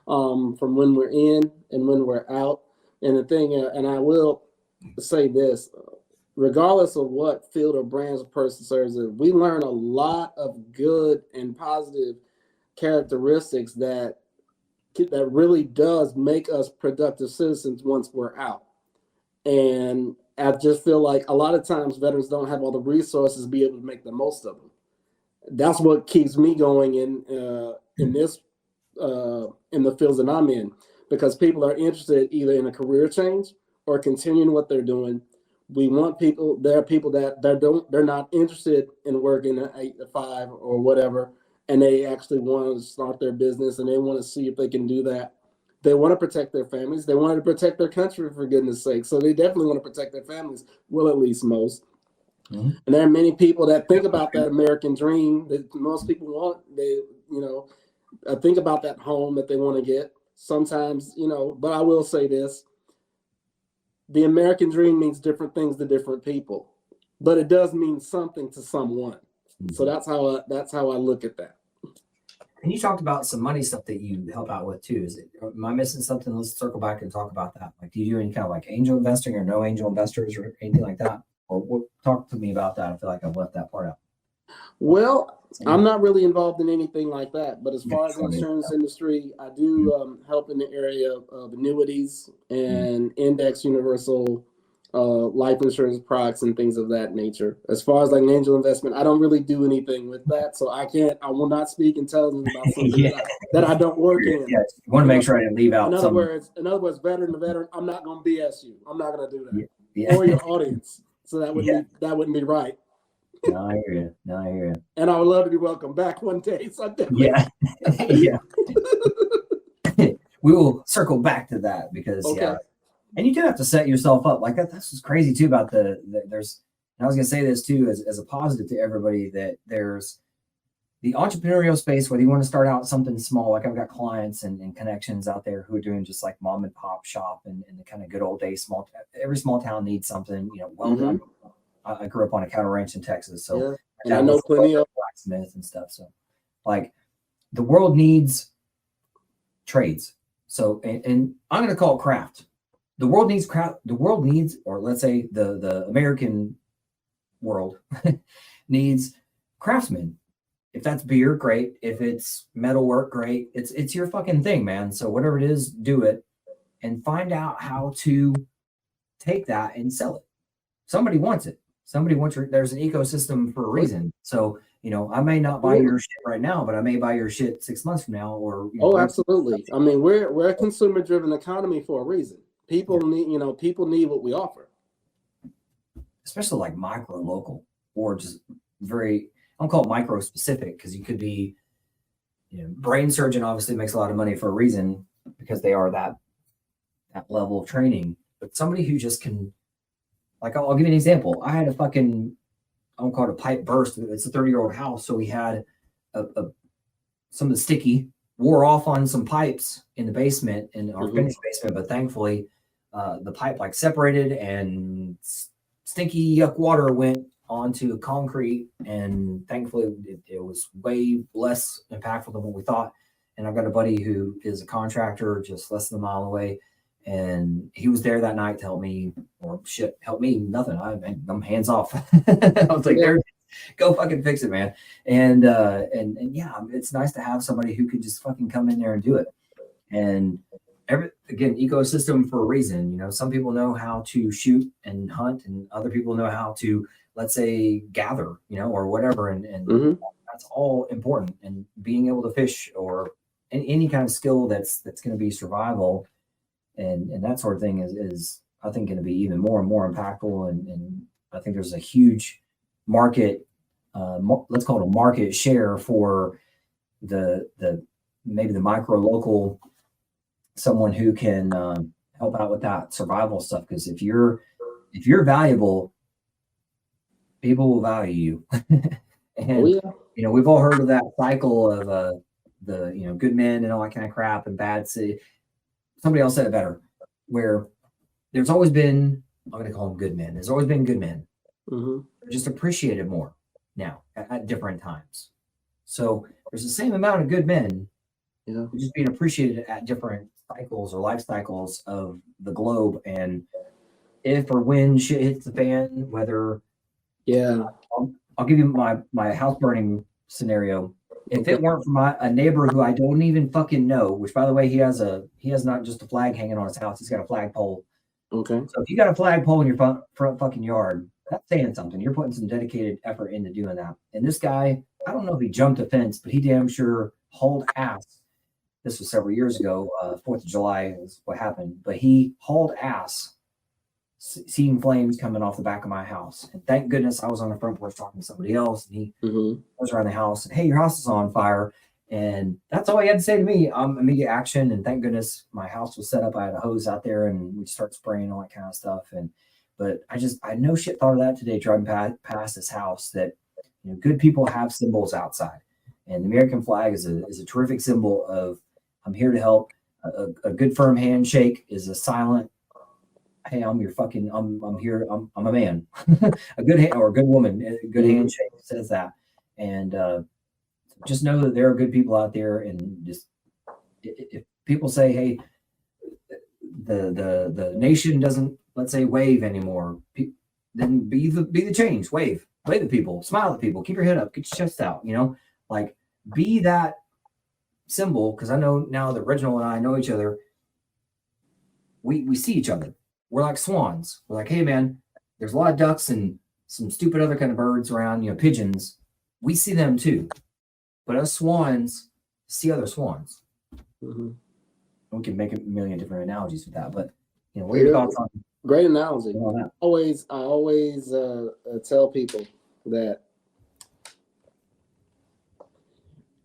from when we're in and when we're out. And the thing, and I will say this, regardless of what field or branch a person serves in, we learn a lot of good and positive characteristics that really does make us productive citizens once we're out. And I just feel like a lot of times veterans don't have all the resources to be able to make the most of them. That's what keeps me going in the fields that I'm in, because people are interested either in a career change or continuing what they're doing. We want people. There are people that they're not interested in working an 8 to 5 or whatever, and they actually want to start their business and they want to see if they can do that. They want to protect their families. They want to protect their country, for goodness sake. So they definitely want to protect their families. Well, at least most. And there are many people that think about that American dream that most people want. They, think about that home that they want to get. Sometimes, but I will say this. The American dream means different things to different people, but it does mean something to someone. So that's how I look at that. And you talked about some money stuff that you help out with too. Am I missing something? Let's circle back and talk about that. Like, do you do any kind of like angel investing or no angel investors or anything like that? Or talk to me about that. I feel like I've left that part out. Well, I'm not really involved in anything like that. But as far as the insurance industry, I do help in the area of annuities and index universal life insurance products and things of that nature. As far as like an angel investment, I don't really do anything with that. So I will not speak intelligence about something that I don't work in. Yeah, you want to make sure I didn't leave out in other words, veteran to veteran, I'm not going to BS you. I'm not going to do that. Yeah. Or your audience. So that wouldn't be right. No, I hear you. And I would love to be welcome back one day. So yeah. We will circle back to that because and you do have to set yourself up like that. That's what's crazy too about there's. And I was gonna say this too as a positive to everybody that there's the entrepreneurial space, whether you want to start out something small, like I've got clients and connections out there who are doing just like mom and pop shop and the kind of good old days every small town needs something, well done. I grew up on a cattle ranch in Texas, so and I know plenty of blacksmiths and stuff. So like the world needs trades. So and I'm gonna call it craft. The world needs craft. The world needs, or let's say the American world needs craftsmen. If that's beer, great. If it's metalwork, great. It's your fucking thing, man. So whatever it is, do it and find out how to take that and sell it. Somebody wants it. Somebody wants there's an ecosystem for a reason. So, I may not buy your shit right now, but I may buy your shit 6 months from now or absolutely. I mean, we're a consumer driven economy for a reason. People need what we offer. Especially like micro local or just very, I don't call it micro specific because you could be, brain surgeon obviously makes a lot of money for a reason because they are that level of training. But somebody who just can, like, I'll give you an example. I had I don't call it a pipe burst. It's a 30-year-old house. So we had some of the sticky wore off on some pipes in the basement in our finished basement. But thankfully the pipe like separated and stinky yuck water went onto concrete, and thankfully it was way less impactful than what we thought. And I've got a buddy who is a contractor just less than a mile away, and he was there that night to help me, nothing. I'm hands off. I was like, there, go fucking fix it, man. And yeah, it's nice to have somebody who could just fucking come in there and do it. And again, ecosystem for a reason. Some people know how to shoot and hunt, and other people know how to, let's say, gather, or whatever. And that's all important. And being able to fish or any kind of skill that's going to be survival and that sort of thing is I think going to be even more and more impactful. And I think there's a huge market, let's call it a market share for the maybe the micro local, someone who can help out with that survival stuff. Because if you're valuable, people will value you. And we've all heard of that cycle of the good men and all that kind of crap and bad city. Somebody else said it better, where there's always been, I'm going to call them good men. There's always been good men. They're just appreciated more now at different times. So there's the same amount of good men, just being appreciated at different cycles or life cycles of the globe. And if or when shit hits the fan, whether I'll give you my house burning scenario. If it weren't for a neighbor who I don't even fucking know, which by the way, he has not just a flag hanging on his house, he's got a flagpole. Okay. So if you got a flagpole in your front fucking yard, that's saying something. You're putting some dedicated effort into doing that. And this guy, I don't know if he jumped a fence, but he damn sure hauled ass. This was several years ago. 4th of July is what happened. But he hauled ass seeing flames coming off the back of my house. And thank goodness I was on the front porch talking to somebody else. And he was around the house and, hey, your house is on fire. And that's all he had to say to me. Immediate action. And thank goodness my house was set up. I had a hose out there and we'd start spraying all that kind of stuff. But I no shit thought of that today driving past this house that, good people have symbols outside. And the American flag is a terrific symbol of I'm here to help. A good firm handshake is a silent, hey, I'm your fucking, I'm here, I'm a man. A good hand or a good woman, a good handshake says that. And just know that there are good people out there, and just if people say, hey, the nation doesn't, let's say, wave anymore, then be the change. Wave the people, smile at people, keep your head up, get your chest out, like be that symbol. Because I know now that Reginald and I know each other, we see each other. We're like swans. We're like, hey man, there's a lot of ducks and some stupid other kind of birds around, pigeons. We see them too. But us swans see other swans. Mm-hmm. We can make a million different analogies with that, but what are your thoughts on? Great analogy. I always tell people that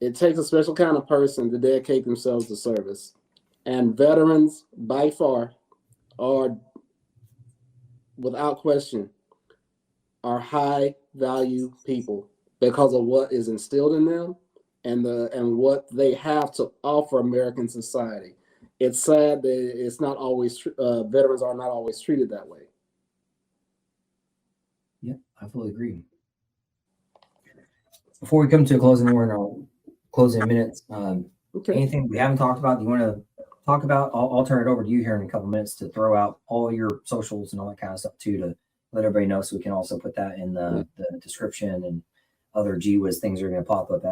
it takes a special kind of person to dedicate themselves to service, and veterans by far are, without question, are high value people because of what is instilled in them and what they have to offer American society. It's sad that it's not always veterans are not always treated that way. Yeah, I fully agree. Before we come to a closing, we're in our closing minutes. Okay. Anything we haven't talked about, you want to talk about? I'll turn it over to you here in a couple minutes to throw out all your socials and all that kind of stuff too, to let everybody know, so we can also put that in the description, and other GWIS things are going to pop up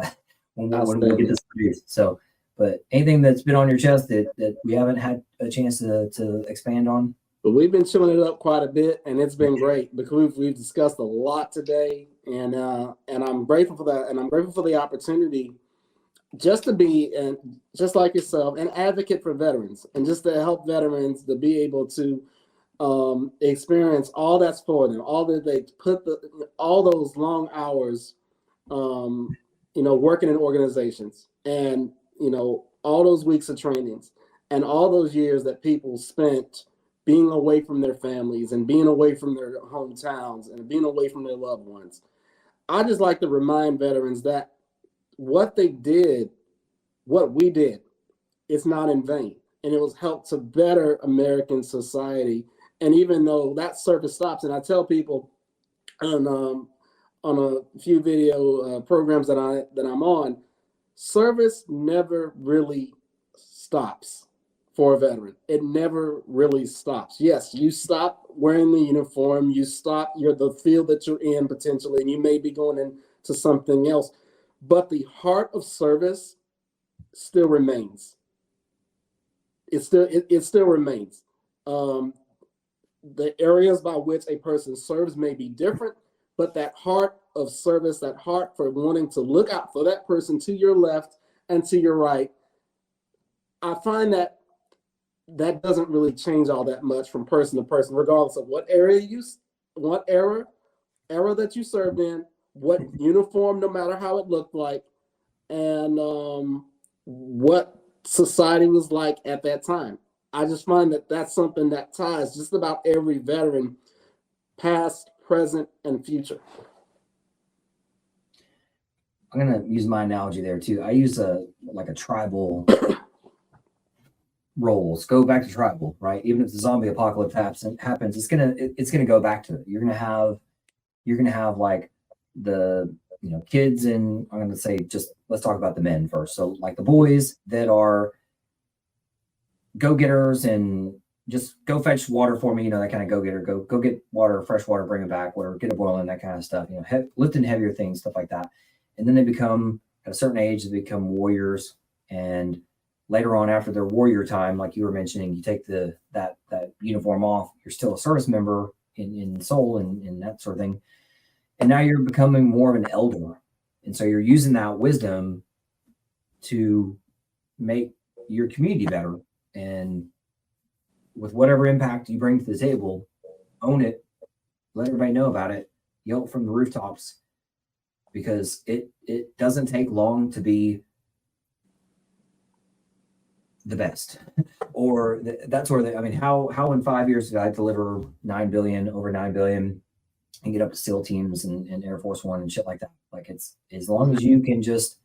when we get this produced. So, but anything that's been on your chest that we haven't had a chance to expand on? But we've been chilling it up quite a bit, and it's been great because we've discussed a lot today, and I'm grateful for that, and I'm grateful for the opportunity just to be, and just like yourself, an advocate for veterans, and just to help veterans to be able to experience all that's for them, all that they put all those long hours, working in organizations, and all those weeks of trainings, and all those years that people spent being away from their families and being away from their hometowns and being away from their loved ones. I just like to remind veterans that what they did, what we did, it's not in vain. And it was helped to better American society. And even though that service stops, and I tell people on a few video programs that I'm on, service never really stops for a veteran. It never really stops. Yes, you stop wearing the uniform, you stop the field that you're in potentially, and you may be going into something else, but the heart of service still remains. It still remains. The areas by which a person serves may be different, but that heart of service, that heart for wanting to look out for that person to your left and to your right, I find that doesn't really change all that much from person to person, regardless of what era that you served in, what uniform, no matter how it looked like, and what society was like at that time. I just find that that's something that ties just about every veteran, past, present, and future. I'm going to use my analogy there too. I use a tribal roles. Go back to tribal, right? Even if the zombie apocalypse happens, it's gonna go back to it. You're gonna have like the kids, and I'm gonna say, just let's talk about the men first. So like the boys that are go-getters and just go fetch water for me, that kind of go-getter, go get water, fresh water, bring it back, whatever, get it boiling, that kind of stuff, lifting heavier things, stuff like that. And then they become, at a certain age, they become warriors, and later on, after their warrior time, like you were mentioning, you take that uniform off, you're still a service member in soul and that sort of thing. And now you're becoming more of an elder. And so you're using that wisdom to make your community better. And with whatever impact you bring to the table, own it, let everybody know about it, yell from the rooftops, because it doesn't take long to be the best. Or that's where how in 5 years did I deliver over 9 billion, and get up to SEAL teams and Air Force One and shit like that? Like, it's as long as you can just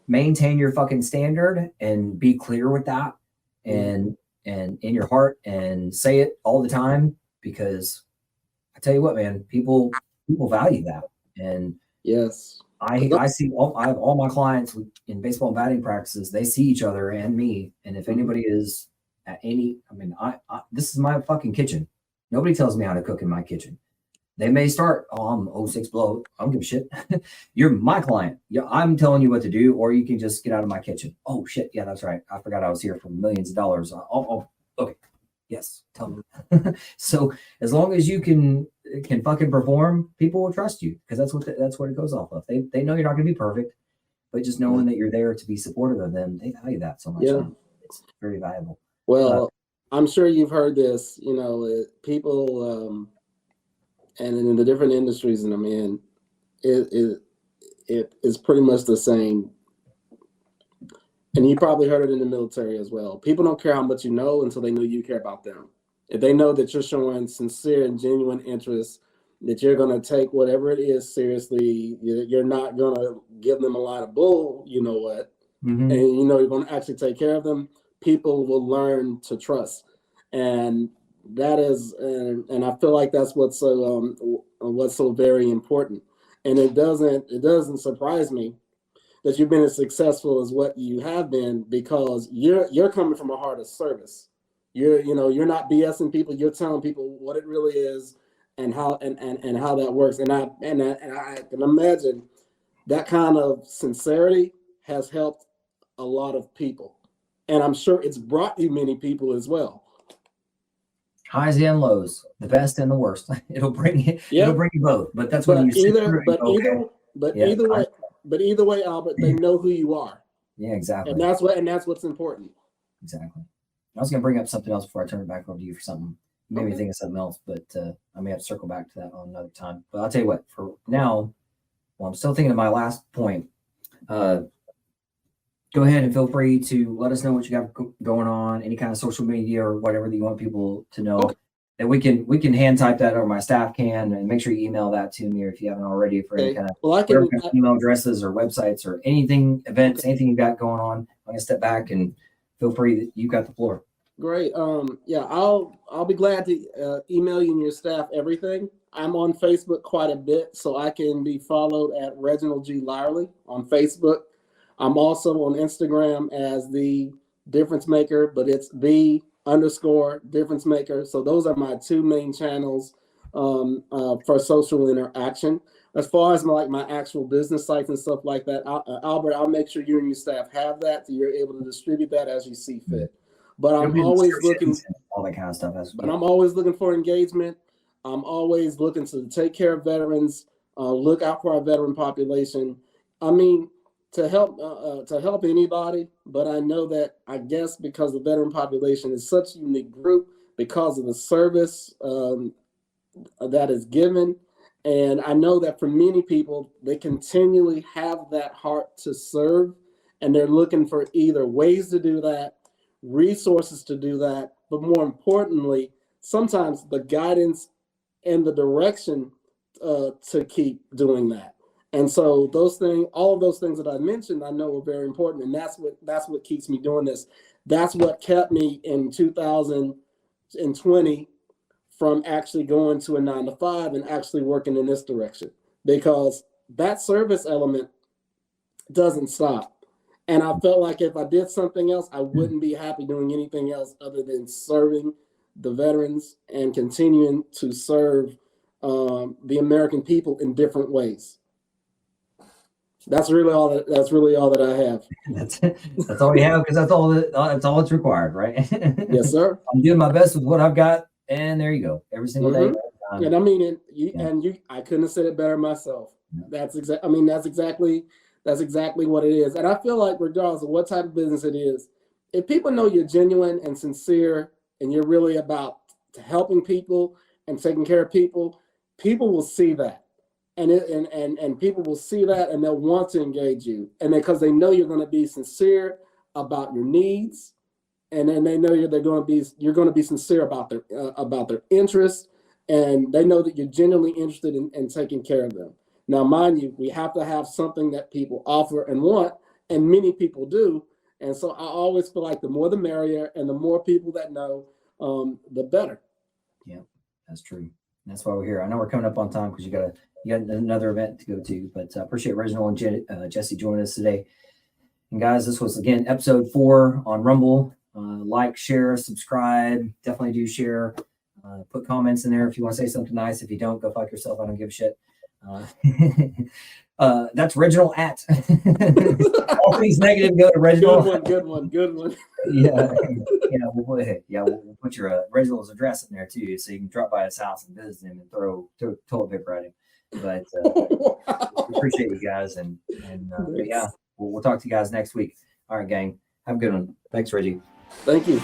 maintain your fucking standard and be clear with that, and in your heart, and say it all the time, because I tell you what, man, people value that. And yes, I see I have all my clients in baseball batting practices. They see each other and me. And if anybody is at any, I mean, I this is my fucking kitchen. Nobody tells me how to cook in my kitchen. They may start, oh, I'm 06 below. I don't give a shit. You're my client. Yeah, I'm telling you what to do, or you can just get out of my kitchen. Oh shit, yeah, that's right. I forgot I was here for millions of dollars. Okay, yes, tell me. So as long as you can fucking perform, people will trust you because that's what it goes off of. They know you're not going to be perfect, but just knowing that you're there to be supportive of them, they value that so much. Yeah, it's very valuable. Well, I'm sure you've heard this. You know, people. And in the different industries that I'm in, it is pretty much the same. And you probably heard it in the military as well. People don't care how much you know until they know you care about them. If they know that you're showing sincere and genuine interest, that you're going to take whatever it is seriously, you're not going to give them a lot of bull, you know what, and you know you're going to actually take care of them, people will learn to trust. And that is, and I feel like that's what's so very important. And it doesn't surprise me that you've been as successful as what you have been, because you're coming from a heart of service. You're not BSing people. You're telling people what it really is and how and how that works. And I can imagine that kind of sincerity has helped a lot of people, and I'm sure it's brought you many people as well. Highs and lows, the best and the worst. It'll bring you both. But that's when either way, Albert, they know who you are. Yeah, exactly. And that's what's important. Exactly. I was gonna bring up something else before I turn it back over to you for something. You made me think of something else, but I may have to circle back to that on another time. But I'll tell you what, for now, I'm still thinking of my last point. Go ahead and feel free to let us know what you got going on, any kind of social media or whatever that you want people to know. Okay. That we can hand type that, or my staff can, and make sure you email that to me, or if you haven't already, for any kind of email addresses or websites or anything, events, anything you got going on. I'm gonna step back and feel free. You got the floor. Great. Yeah, I'll be glad to email you and your staff everything. I'm on Facebook quite a bit, so I can be followed at Reginald G. Lyerly on Facebook. I'm also on Instagram as the Difference Maker, but it's _Difference Maker. So those are my two main channels for social interaction. As far as my actual business sites and stuff like that, Albert, I'll make sure you and your staff have that, so you're able to distribute that as you see fit. But I'm always looking all that kind of stuff. But I'm always looking for engagement. I'm always looking to take care of veterans, look out for our veteran population. I mean, to help anybody, but I know that, I guess, because the veteran population is such a unique group, because of the service that is given, and I know that for many people, they continually have that heart to serve, and they're looking for either ways to do that, resources to do that, but more importantly, sometimes the guidance and the direction to keep doing that. And so all of those things that I mentioned, I know are very important, and that's what keeps me doing this. That's what kept me in 2020 from actually going to a 9-to-5 and actually working in this direction, because that service element doesn't stop. And I felt like if I did something else, I wouldn't be happy doing anything else other than serving the veterans and continuing to serve the American people in different ways. That's really all that I have. That's all we have, because that's all that's required, right? Yes, sir. I'm doing my best with what I've got, and there you go, every single day. And I mean, I couldn't have said it better myself. Yeah. That's exactly what it is. And I feel like, regardless of what type of business it is, if people know you're genuine and sincere, and you're really about helping people and taking care of people, people will see that. And people will see that, and they'll want to engage you, and because they know you're going to be sincere about your needs, and then they know you're going to be sincere about their interests, and they know that you're genuinely interested in taking care of them. Now, mind you, we have to have something that people offer and want, and many people do, and so I always feel like the more the merrier, and the more people that know, the better. Yeah, that's true. that's why we're here. I know we're coming up on time because you got another event to go to, but appreciate Reginald and Jesse joining us today. And guys, this was again episode 4 on Rumble. Like, share, subscribe. Definitely do share. Put comments in there if you want to say something nice. If you don't, go fuck yourself. I don't give a shit. That's Reginald at. All things negative go to Reginald. Good one. Yeah, we'll put your Reginald's address in there too, so you can drop by his house and visit him and throw toilet paper at him. But we appreciate you guys, and yeah, we'll talk to you guys next week. All right, gang, have a good one. Thanks, Reggie. Thank you.